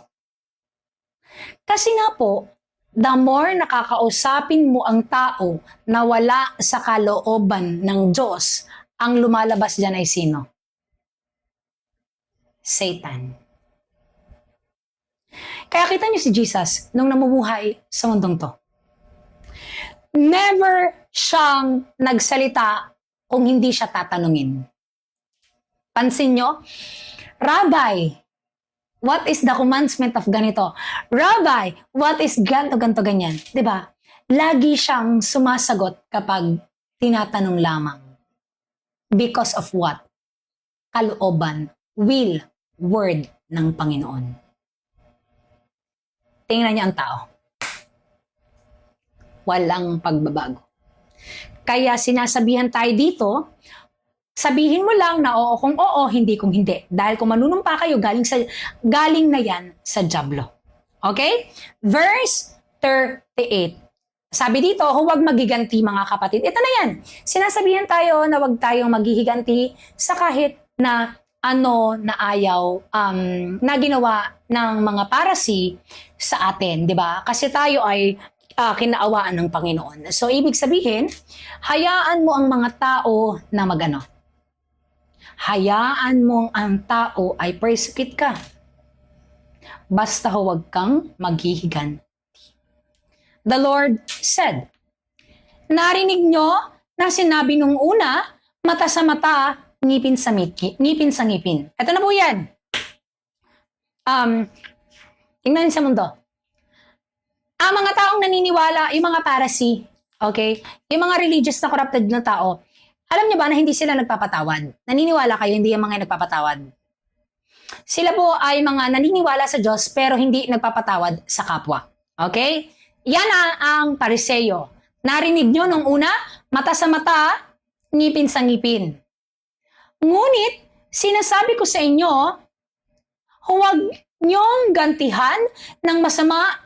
Kasi nga po, the more nakakausapin mo ang tao na wala sa kalooban ng Diyos, ang lumalabas dyan ay sino? Satan. Kaya kita niyo si Jesus nung namumuhay sa mundong to. Never siyang nagsalita kung hindi siya tatanungin. Pansin nyo? Rabbi, what is the commandment of ganito? Rabbi, what is ganto, ganyan? Diba? Lagi siyang sumasagot kapag tinatanong lamang. Because of what? Kalooban, will, word ng Panginoon. Tingnan niyo ang tao. Walang pagbabago. Kaya sinasabihan tayo dito, sabihin mo lang na oo kung oo, hindi kung hindi. Dahil kung manunumpa kayo, galing na yan sa dyablo. Okay? Verse 38. Sabi dito, huwag magiganti mga kapatid. Ito na yan. Sinasabihan tayo na huwag tayong maghihiganti sa kahit na ano na ayaw na ginawa ng mga parasi sa atin, di ba? Kasi tayo ay kinaawaan ng Panginoon. So, ibig sabihin, hayaan mo ang mga tao na magano. Hayaan mong ang tao ay persecute ka. Basta huwag kang maghihiganti. The Lord said, narinig nyo na sinabi nung una, mata sa mata, ngipin sa ngipin. Ito na po yan. Tingnan sa mundo. Ang mga taong naniniwala, yung mga parasi, okay? Yung mga religious na corrupted na tao, alam niyo ba na hindi sila nagpapatawad? Naniniwala kayo, hindi yung mga nagpapatawad. Sila po ay mga naniniwala sa Diyos pero hindi nagpapatawad sa kapwa. Okay? Yan ang pariseyo. Narinig nyo nung una, mata sa mata, ngipin sa ngipin. Ngunit, sinasabi ko sa inyo, huwag nyong gantihan ng masama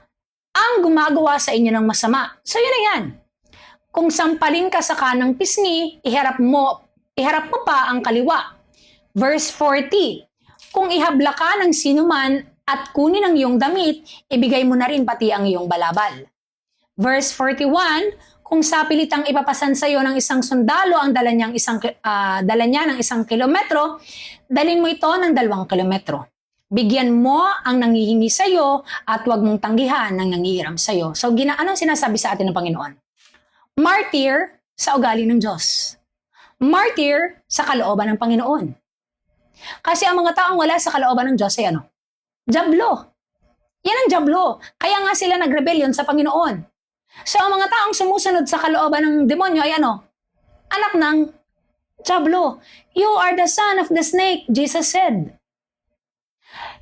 ang gumagawa sa inyo ng masama. So yun na yan. Kung sampalin ka sa kanang pisngi, iharap mo pa ang kaliwa. Verse 40, kung ihabla ka ng sinuman at kunin ang iyong damit, ibigay mo na rin pati ang iyong balabal. Verse 41, kung sapilitang ipapasan sa iyo ng isang sundalo ang dala niya ng 1 kilometro, dalhin mo ito ng 2 kilometro. Bigyan mo ang nangihingi sa iyo at huwag mong tanggihan ang nangihiram sa iyo. So, anong sinasabi sa atin ng Panginoon? Martyr sa ugali ng Diyos. Martyr sa kalooban ng Panginoon. Kasi ang mga taong wala sa kalooban ng Diyos ay ano? Diablo. Yan ang diablo. Kaya nga sila nag-rebellion sa Panginoon. So ang mga taong sumusunod sa kalooban ng demonyo ay ano? Anak ng diablo. You are the son of the snake, Jesus said.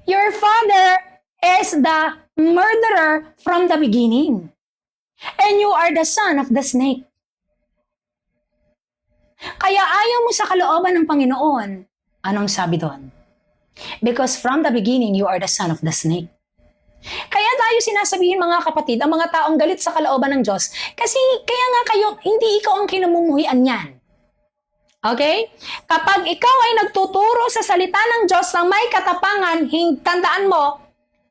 Your father is the murderer from the beginning. And you are the son of the snake. Kaya ayaw mo sa kalooban ng Panginoon. Anong sabi doon? Because from the beginning, you are the son of the snake. Kaya tayo sinasabihin mga kapatid, ang mga taong galit sa kalooban ng Diyos, kasi kaya nga kayo, hindi ikaw ang kinamumuhian niyan. Okay? Kapag ikaw ay nagtuturo sa salita ng Diyos ng may katapangan, tandaan mo,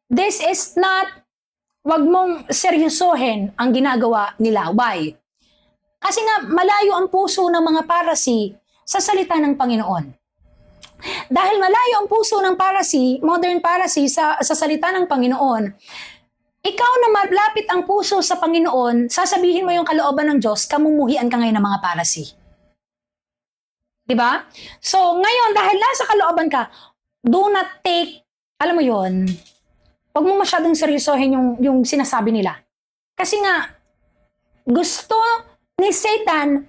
this is not, wag mong seryosohin ang ginagawa nila. Why? Kasi nga, malayo ang puso ng mga parasi sa salita ng Panginoon. Dahil malayo ang puso ng parasi, modern parasi sa salita ng Panginoon, ikaw na malapit ang puso sa Panginoon, sasabihin mo yung kalooban ng Diyos, kamumuhian ka ngayon ng mga parasi. Diba? So, ngayon, dahil nasa kalooban ka, do not take, alam mo yon, huwag mo masyadong seryosohin yung sinasabi nila. Kasi nga, gusto ni Satan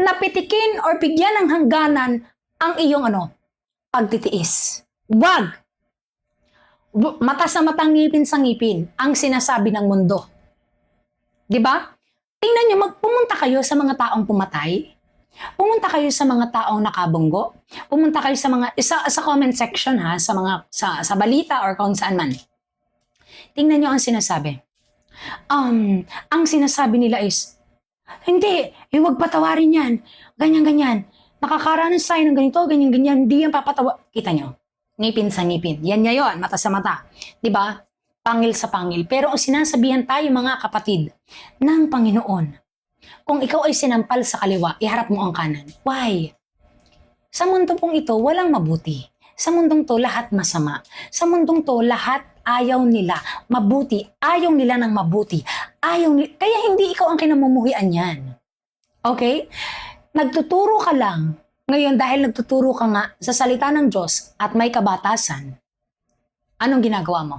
na pitikin or bigyan ng hangganan ang iyong pagtitiis. Wag! Mata sa matang, ngipin sa ngipin, ang sinasabi ng mundo. Diba? Tingnan nyo, pumunta kayo sa mga taong pumatay. Pumunta kayo sa mga taong nakabunggo. Pumunta kayo sa mga, sa comment section ha, sa balita or kung saan man. Tingnan nyo ang sinasabi. Ang sinasabi nila is, hindi, huwag patawarin yan. Ganyan-ganyan. Nakakaranas tayo ng ganito, ganyan-ganyan, hindi yan papatawa. Kita nyo, ngipin sa ngipin. Yan ngayon, mata sa mata. Diba? Pangil sa pangil. Pero ang sinasabihan tayo mga kapatid ng Panginoon, kung ikaw ay sinampal sa kaliwa, iharap mo ang kanan. Why? Sa mundo pong ito, walang mabuti. Sa mundong to, lahat masama. Sa mundong to, lahat ayaw nila mabuti. Ayaw nila ng mabuti. Kaya hindi ikaw ang kinamumuhian yan. Okay? Nagtuturo ka lang, ngayon dahil nagtuturo ka nga sa salita ng Diyos at may kabatasan, anong ginagawa mo?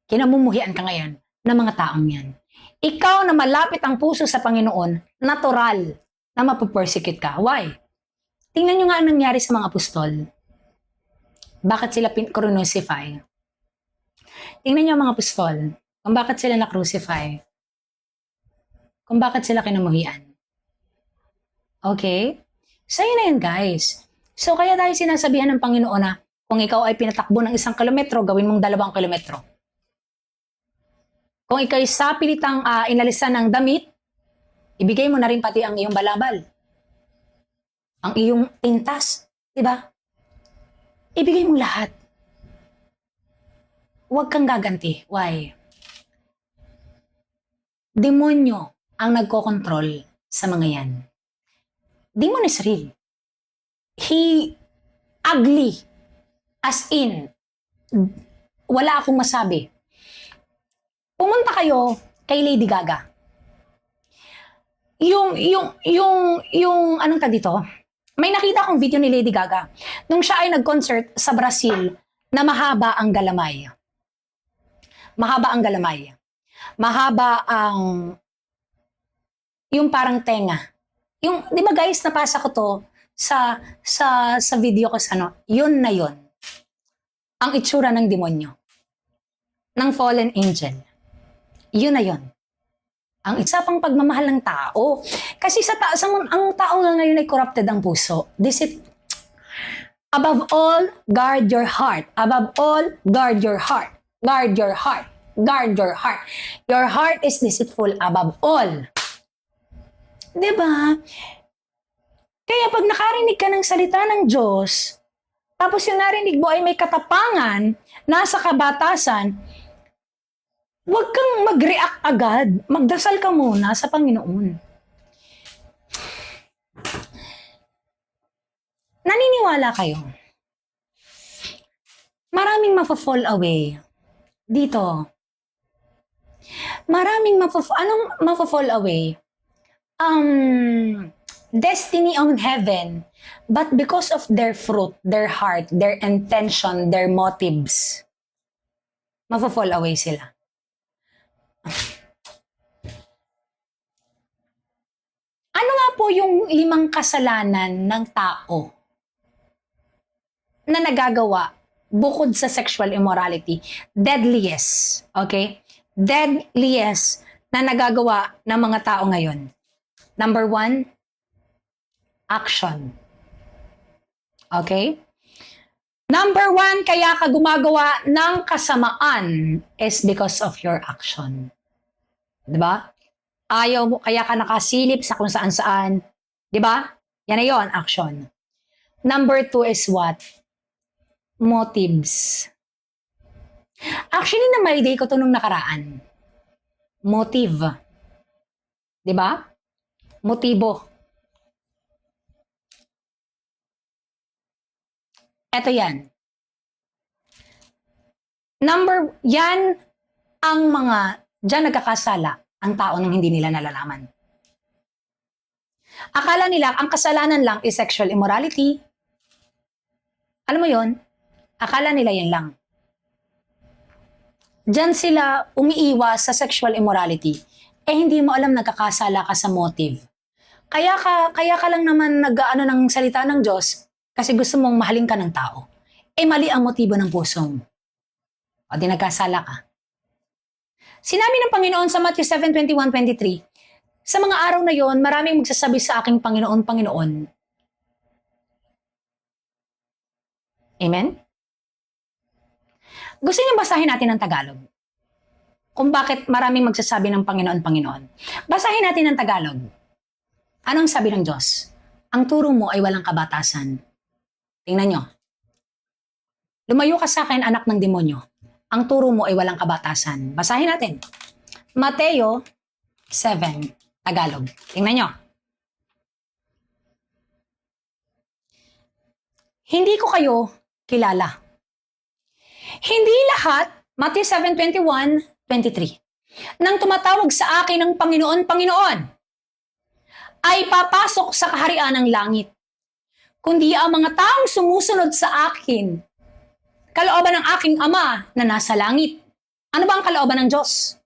Kinamumuhian ka ngayon ng mga taong yan. Ikaw na malapit ang puso sa Panginoon, natural na mapupersecute ka. Why? Tingnan nyo nga ang nangyari sa mga apostol. Bakit sila crucify? Tingnan nyo ang mga apostol, kung bakit sila na-crucify. Kung bakit sila kinamuhian. Okay? So yun na yun guys. So kaya tayo sinasabihan ng Panginoon na kung ikaw ay pinatakbo ng 1 kilometro, gawin mong 2 kilometro. Kung ikay sa pilitang inalisan ng damit, ibigay mo na rin pati ang iyong balabal. Ang iyong tintas, di ba? Ibigay mo lahat. Huwag kang gaganti. Why? Demonyo ang nagkokontrol sa mga yan. Demon is real. He ugly. As in, wala akong masabi. Pumunta kayo kay Lady Gaga. Yung anong ka dito? May nakita akong video ni Lady Gaga nung siya ay nag-concert sa Brazil na mahaba ang galamay. Mahaba ang galamay. Mahaba ang yung parang tenga. Yung, di ba guys, napasa ko to sa video ko sa ano, yun na yun. Ang itsura ng demonyo. Ng fallen angel. Yun na yun. Ang isa pang pagmamahal ng tao. Kasi ang tao nga ngayon ay corrupted ang puso. Above all, guard your heart. Above all, guard your heart. Guard your heart. Guard your heart. Your heart is deceitful above all. Diba? Kaya pag nakarinig ka ng salita ng Diyos, tapos yung narinig mo ay may katapangan, nasa kabatasan, huwag kang mag-react agad. Magdasal ka muna sa Panginoon. Naniniwala kayo? Maraming mapafall away. Dito. Maraming anong mapafall away? Destiny on heaven. But because of their fruit, their heart, their intention, their motives, mapafall away sila. Ano nga po yung 5 kasalanan ng tao na nagagawa bukod sa sexual immorality? Deadliest, okay? Deadliest na nagagawa ng mga tao ngayon. Number 1, action. Okay? Number 1, kaya ka gumagawa ng kasamaan is because of your action. Diba? Ayaw mo, kaya ka nakasilip sa kung saan-saan. Diba? Yan na yun, action. Number 2 is what? Motives. Actually, na-validate ko ito nung nakaraan. Motive. Diba? Motibo. Eto yan. Yan ang mga, dyan nagkakasala ang tao nang hindi nila nalalaman. Akala nila, ang kasalanan lang is sexual immorality. Alam mo yon? Akala nila yan lang. Dyan sila umiiwas sa sexual immorality. Eh hindi mo alam nagkakasala ka sa motive. Kaya ka lang naman nag-aano ng salita ng Diyos kasi gusto mong mahalin ka ng tao. Eh mali ang motibo ng puso mo. O di nagkasala ka. Sinabi ng Panginoon sa Matthew 7:21-23, sa mga araw na yon, maraming magsasabi sa aking Panginoon, Panginoon. Amen? Gusto niyo basahin natin ng Tagalog? Kung bakit maraming magsasabi ng Panginoon, Panginoon. Basahin natin ng Tagalog. Anong sabi ng Diyos? Ang turo mo ay walang kabatasan. Tingnan nyo. Lumayo ka sa akin, anak ng demonyo. Ang turo mo ay walang kabatasan. Basahin natin. Mateo 7, Tagalog. Tingnan nyo. Hindi ko kayo kilala. Hindi lahat, Matthew 7:21-23, nang tumatawag sa akin ng Panginoon, Panginoon, ay papasok sa kaharian ng langit. Kundi ang mga taong sumusunod sa akin, kalooban ng aking Ama na nasa langit. Ano ba ang kalooban ng Diyos?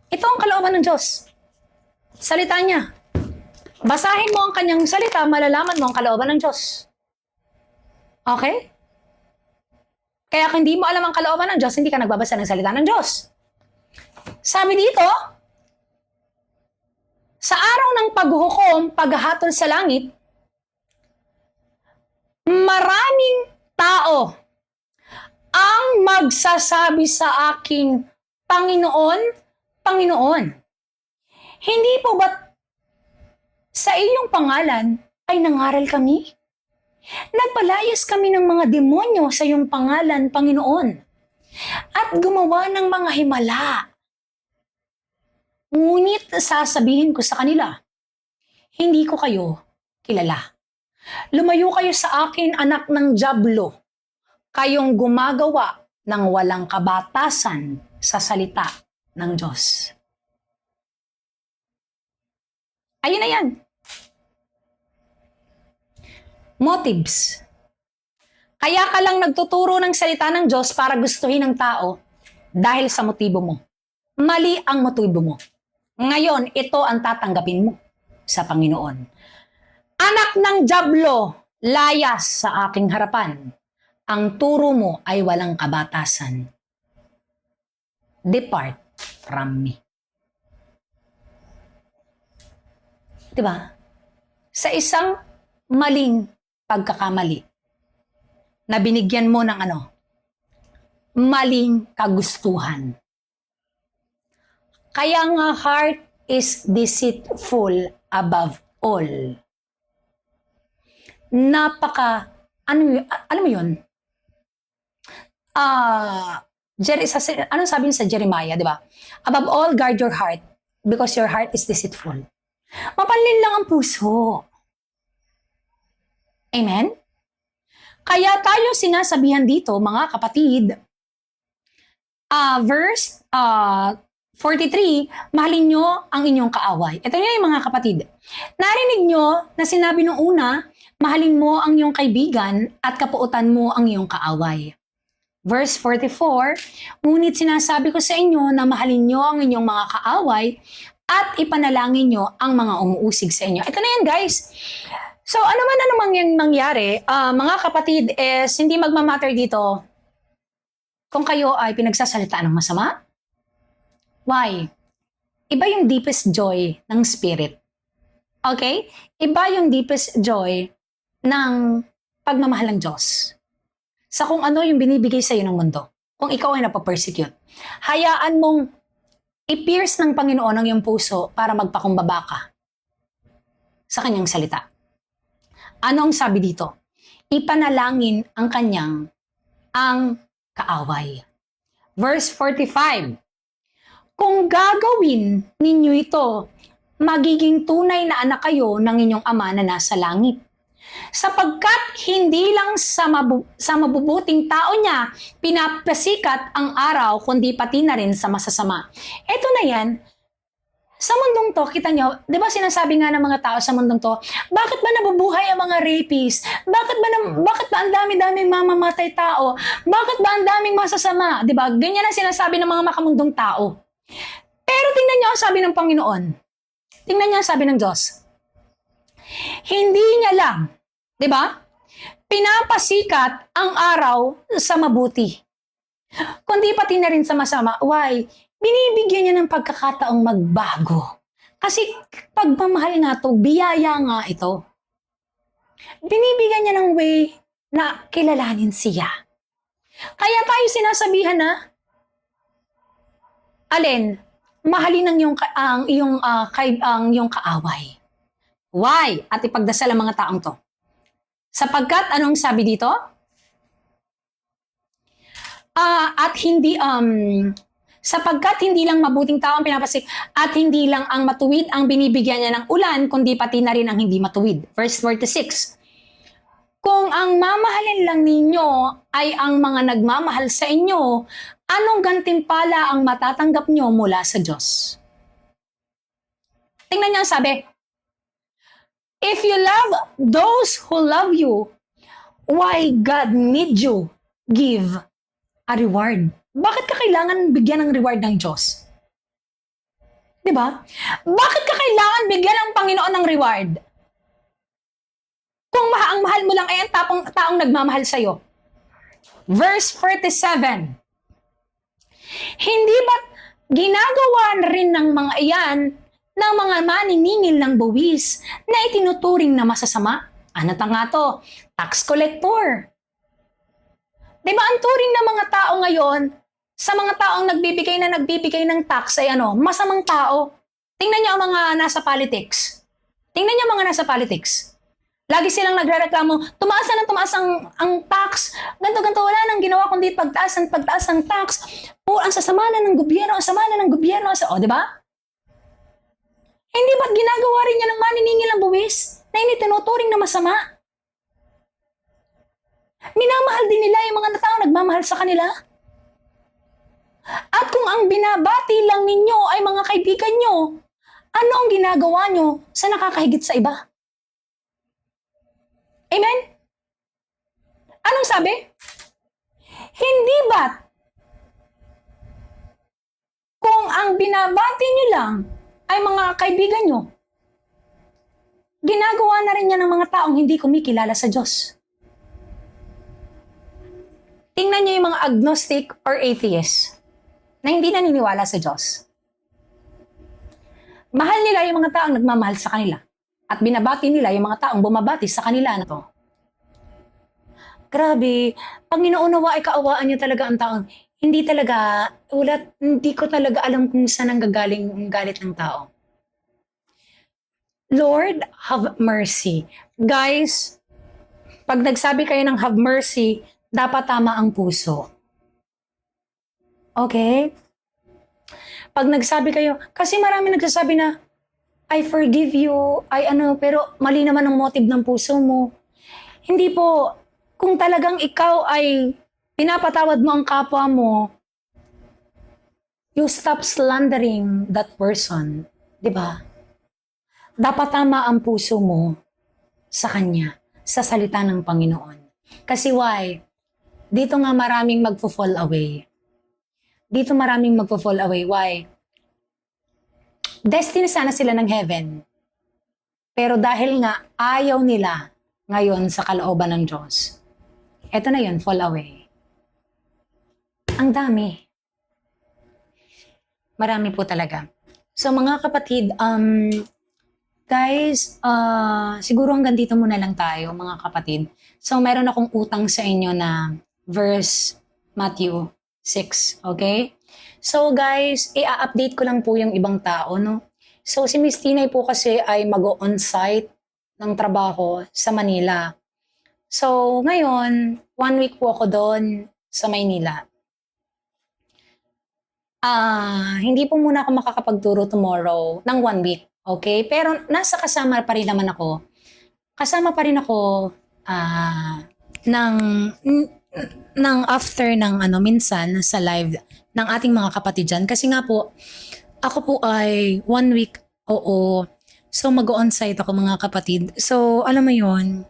Ito ang kalooban ng Diyos. Salita niya. Basahin mo ang kanyang salita, malalaman mo ang kalooban ng Diyos. Okay? Kaya kung hindi mo alam ang kalooban ng Diyos, hindi ka nagbabasa ng salita ng Diyos. Sabi dito, sa araw ng paghuhukom, paghahatol sa langit, maraming tao ang magsasabi sa aking Panginoon, Panginoon. Hindi po ba sa iyong pangalan ay nangaral kami? Nagpalayas kami ng mga demonyo sa iyong pangalan, Panginoon, at gumawa ng mga himala. Ngunit sasabihin ko sa kanila, hindi ko kayo kilala. Lumayo kayo sa akin, anak ng dyablo, kayong gumagawa ng walang kabatasan sa salita ng Diyos. Ayun na yan. Motives. Kaya ka lang nagtuturo ng salita ng Diyos para gustuhin ng tao dahil sa motibo mo. Mali ang motibo mo. Ngayon, ito ang tatanggapin mo sa Panginoon. Anak ng dyablo, layas sa aking harapan. Ang turo mo ay walang kabatasan. Depart from me. Diba? Sa isang maling pagkakamali na binigyan mo ng maling kagustuhan. Kaya nga heart is deceitful above all. Alam mo yun? Anong sabi sa Jeremiah, di ba? Above all, guard your heart because your heart is deceitful. Mapanlin lang ang puso. Amen? Kaya tayo sinasabihan dito, mga kapatid, verse 43, mahalin nyo ang inyong kaaway. Ito na yung mga kapatid. Narinig nyo na sinabi nung una, mahalin mo ang iyong kaibigan at kapuutan mo ang iyong kaaway. Verse 44, ngunit sinasabi ko sa inyo na mahalin nyo ang inyong mga kaaway at ipanalangin nyo ang mga umuusig sa inyo. Ito na yan, guys. So, ano man yung mangyari, mga kapatid, is hindi magmamatter dito kung kayo ay pinagsasalitaan ng masama. Why? Iba yung deepest joy ng spirit. Okay? Iba yung deepest joy ng pagmamahal ng Diyos. Sa kung ano yung binibigay sa iyo ng mundo. Kung ikaw ay napapersecute. Hayaan mong i-pierce ng Panginoon ang iyong puso para magpakumbaba ka sa kanyang salita. Ano ang sabi dito? Ipanalangin ang kaaway. Verse 45. Kung gagawin ninyo ito, magiging tunay na anak kayo ng inyong Ama na nasa langit. Sapagkat hindi lang sa mabubuting tao niya pinapasikat ang araw, kundi pati na rin sa masasama. Ito na yan. Sa mundong to, kita nyo, di ba sinasabi nga ng mga tao sa mundong to, bakit ba nabubuhay ang mga rapists? Bakit ba ang dami-daming mamamatay tao? Bakit ba ang daming masasama? Di ba? Ganyan ang sinasabi ng mga makamundong tao. Pero tingnan nyo ang sabi ng Panginoon. Tingnan nyo ang sabi ng Diyos. Hindi niya lang, di ba? Pinapasikat ang araw sa mabuti. Kundi pati na rin sa masama. Why? Binibigyan niya ng pagkakataong magbago. Kasi pagmamahal nga to, biyaya nga ito. Binibigyan niya ng way na kilalanin siya. Kaya tayo sinasabihan na, alin, mahalin ang iyong kaaway. Why? At ipagdasal ang mga taong to. Sapagkat, anong sabi dito? Sapagkat hindi lang mabuting tao ang pinapasik at hindi lang ang matuwid ang binibigyan niya ng ulan, kundi pati na rin ang hindi matuwid. Verse 46. Kung ang mamahalin lang ninyo ay ang mga nagmamahal sa inyo, anong gantimpala ang matatanggap nyo mula sa Diyos? Tingnan niyo ang sabi. If you love those who love you, why God need you give a reward? Bakit ka kailangan bigyan ng reward ng Diyos? Diba? Bakit ka kailangan bigyan ng Panginoon ng reward? Kung ang mahal mo lang ay ang taong nagmamahal sa'yo. Verse 47. Hindi ba't ginagawa na rin ng mga iyan ng mga maniningil ng buwis na itinuturing na masasama? Ano ta nga to? Tax collector. Di ba ang turing ng mga tao ngayon, sa mga taong nagbibigay ng tax ay ano, masamang tao. Tingnan niyo ang mga nasa politics. Tingnan niyo ang mga nasa politics. Lagi silang nagrereklamo, tumaas na ng tumaas ang tax. Ganto-ganto, wala nang ginawa kundi pagtaas ng tax. O, ang sasama na ng gobyerno, ang sama na ng gobyerno. O, di ba? Hindi ba't ginagawa rin niya ng maniningil ang buwis na hindi tinuturing na masama? Minamahal din nila yung mga tao nagmamahal sa kanila. At kung ang binabati lang ninyo ay mga kaibigan nyo, ano ang ginagawa nyo sa nakakahigit sa iba? Amen? Anong sabi? Hindi ba't kung ang binabati nyo lang ay mga kaibigan nyo, ginagawa na rin niya ng mga taong hindi kumikilala sa Diyos. Tingnan niyo yung mga agnostic or atheist na hindi naniniwala sa Diyos. Mahal nila yung mga taong nagmamahal sa kanila. At binabati nila yung mga taong bumabati sa kanila na to. Grabe, Panginoon nawa ay kaawaan niyo talaga ang taong hindi ko talaga alam kung saan ang gagaling ang galit ng tao. Lord, have mercy. Guys, pag nagsabi kayo ng have mercy, dapat tama ang puso. Okay? Pag nagsabi kayo, kasi marami nagsasabi na, I forgive you, pero mali naman ang motive ng puso mo. Hindi po, kung talagang ikaw ay pinapatawad mo ang kapwa mo, you stop slandering that person. Diba? Dapat tama ang puso mo sa Kanya, sa salita ng Panginoon. Kasi why? Dito nga maraming magfo-fall away. Dito maraming magfo-fall away. Why? Destiny sana sila ng heaven. Pero dahil nga ayaw nila ngayon sa kalooban ng Diyos, eto na yun, fall away. Ang dami. Marami po talaga. So mga kapatid, guys, siguro hanggang dito muna lang tayo, mga kapatid. So meron akong utang sa inyo na verse Matthew 6, okay? So guys, i-update ko lang po yung ibang tao, no? So si Miss Tinay po kasi ay mag-on-site ng trabaho sa Manila. So ngayon, 1 week po ako doon sa Maynila. Hindi po muna ako makakapagturo tomorrow ng 1 week, okay? Pero kasama pa rin naman ako. Kasama pa rin ako ng after ng minsan sa live ng ating mga kapatid dyan. Kasi nga po, ako po ay 1 week, oo. So mag-on-site ako mga kapatid. So alam mo yun,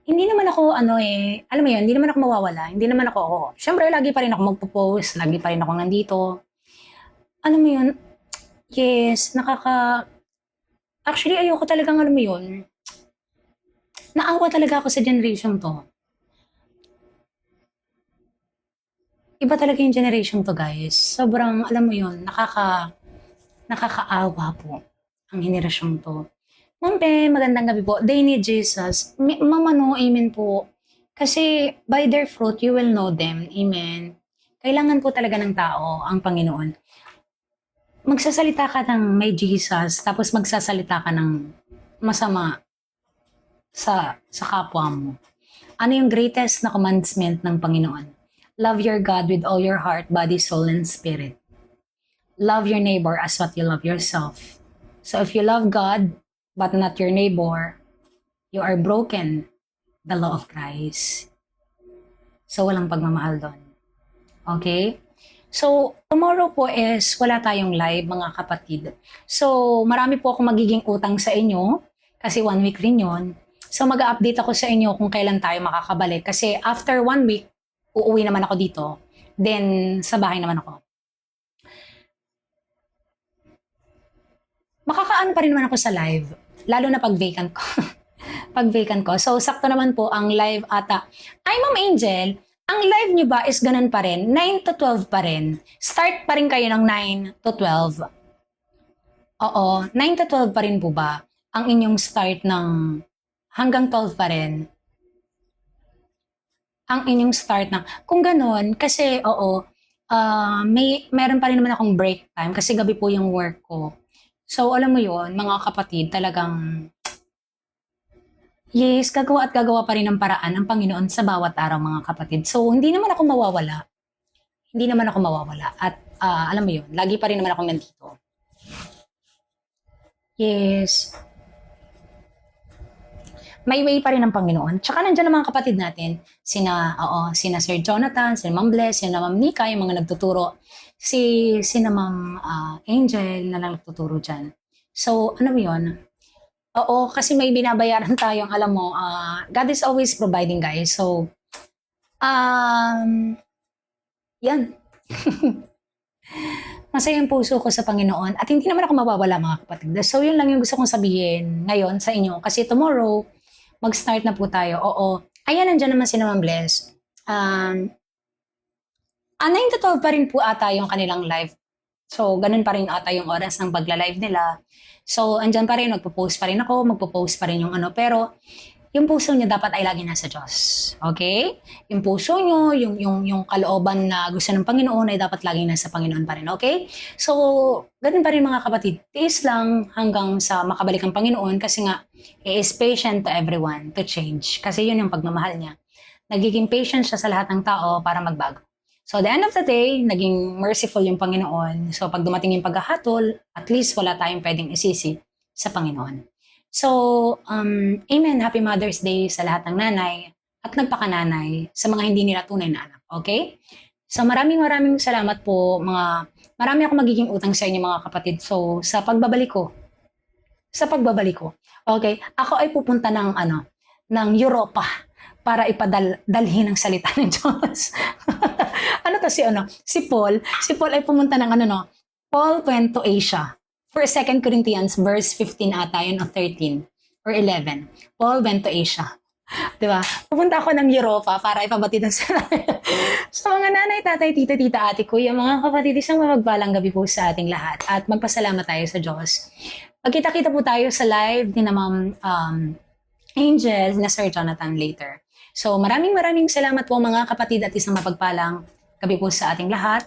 hindi naman ako alam mo yun, hindi naman ako mawawala. Hindi naman ako, syempre lagi pa rin ako magpo-post, lagi pa rin ako nandito. Alam mo yun, yes, actually ayoko talagang alam mo yun, naawa talaga ako sa generation to. Iba talaga yung generation to, guys. Sobrang, alam mo yun, nakakaawa po ang henerasyon to. Ma'am Pe, magandang gabi po. They need Jesus. Mama no, amen po. Kasi by their fruit, you will know them. Amen. Kailangan po talaga ng tao ang Panginoon. Magsasalita ka ng may Jesus, tapos magsasalita ka ng masama sa kapwa mo. Ano yung greatest na commandment ng Panginoon? Love your God with all your heart, body, soul, and spirit. Love your neighbor as what you love yourself. So if you love God, but not your neighbor, you are broken the law of Christ. So walang pagmamahal doon. Okay? So tomorrow po is wala tayong live, mga kapatid. So marami po akong magiging utang sa inyo kasi 1 week rin yun. So mag-update ako sa inyo kung kailan tayo makakabalik. Kasi after 1 week, uuwi naman ako dito. Then, sa bahay naman ako. Makakaano pa rin naman ako sa live. Lalo na pag vacant ko. Pag vacant ko. So, sakto naman po ang live ata. Ay, Ma'am Angel, ang live nyo ba is ganun pa rin? 9 to 12 pa rin? Start pa rin kayo ng 9 to 12? Oo, 9 to 12 pa rin po ba ang inyong start ng hanggang 12 pa rin ang inyong start na. Kung ganun, kasi oo, meron pa rin naman akong break time kasi gabi po yung work ko. So, alam mo yon mga kapatid, talagang yes, gagawa at gagawa pa rin ng paraan ng Panginoon sa bawat araw mga kapatid. So, hindi naman ako mawawala. Hindi naman ako mawawala. At alam mo yun, lagi pa rin naman ako nandito. Yes, may way pa rin ng Panginoon. Tsaka nandiyan ang mga kapatid natin, sina Sir Jonathan, sina Ma'am Bless, sina Ma'am Nika, yung mga nagtuturo. Sina Ma'am Angel na lang nagtuturo dyan. So, ano mo yun? Oo, kasi may binabayaran tayong, alam mo, God is always providing, guys. So, yan. Masaya yung puso ko sa Panginoon at hindi naman ako mawawala mga kapatid. So, yun lang yung gusto kong sabihin ngayon sa inyo. Kasi tomorrow, mag-start na po tayo. Oo. Ayan, nandiyan naman si Ma'am Bless. 9 to 12 pa rin po ata yung kanilang live. So, ganun pa rin ata yung oras ng pagla-live nila. So, andyan pa rin, magpo-post pa rin ako, magpo-post pa rin yung ano. Pero, yung puso niyo dapat ay lagi nasa Diyos. Okay? Yung puso niyo, yung kalooban na gusto ng Panginoon ay dapat lagi nasa Panginoon pa rin. Okay? So, ganun pa rin mga kapatid. Tiis lang hanggang sa makabalik ang Panginoon kasi nga, He is patient to everyone to change. Kasi yun yung pagmamahal niya. Nagiging patient siya sa lahat ng tao para magbago. So, at the end of the day, naging merciful yung Panginoon. So, pag dumating yung paghahatol, at least wala tayong pwedeng isisi sa Panginoon. So, amen. Happy Mother's Day sa lahat ng nanay at nagpakananay sa mga hindi nila tunay na anak. Okay? So, maraming salamat po. Marami akong magiging utang sa inyo mga kapatid. So, sa pagbabalik ko, okay, ako ay pupunta ng Europa para ipadalhin ang salita ng Diyos. Si Paul ay pumunta ng Paul went to Asia. For 2 Corinthians verse 15 ata yun, o 13 or 11. Paul went to Asia. Diba? Pupunta ako ng Europa para ipabatid ang salita. So mga nanay, tatay, tita, ate, kuya, mga kapatid, isang mapagpalang gabi po sa ating lahat. At magpasalamat tayo sa Diyos. Magkita-kita po tayo sa live ni na Ma'am Angel na Sir Jonathan later. So maraming salamat po mga kapatid at isang mapagpalang gabi po sa ating lahat.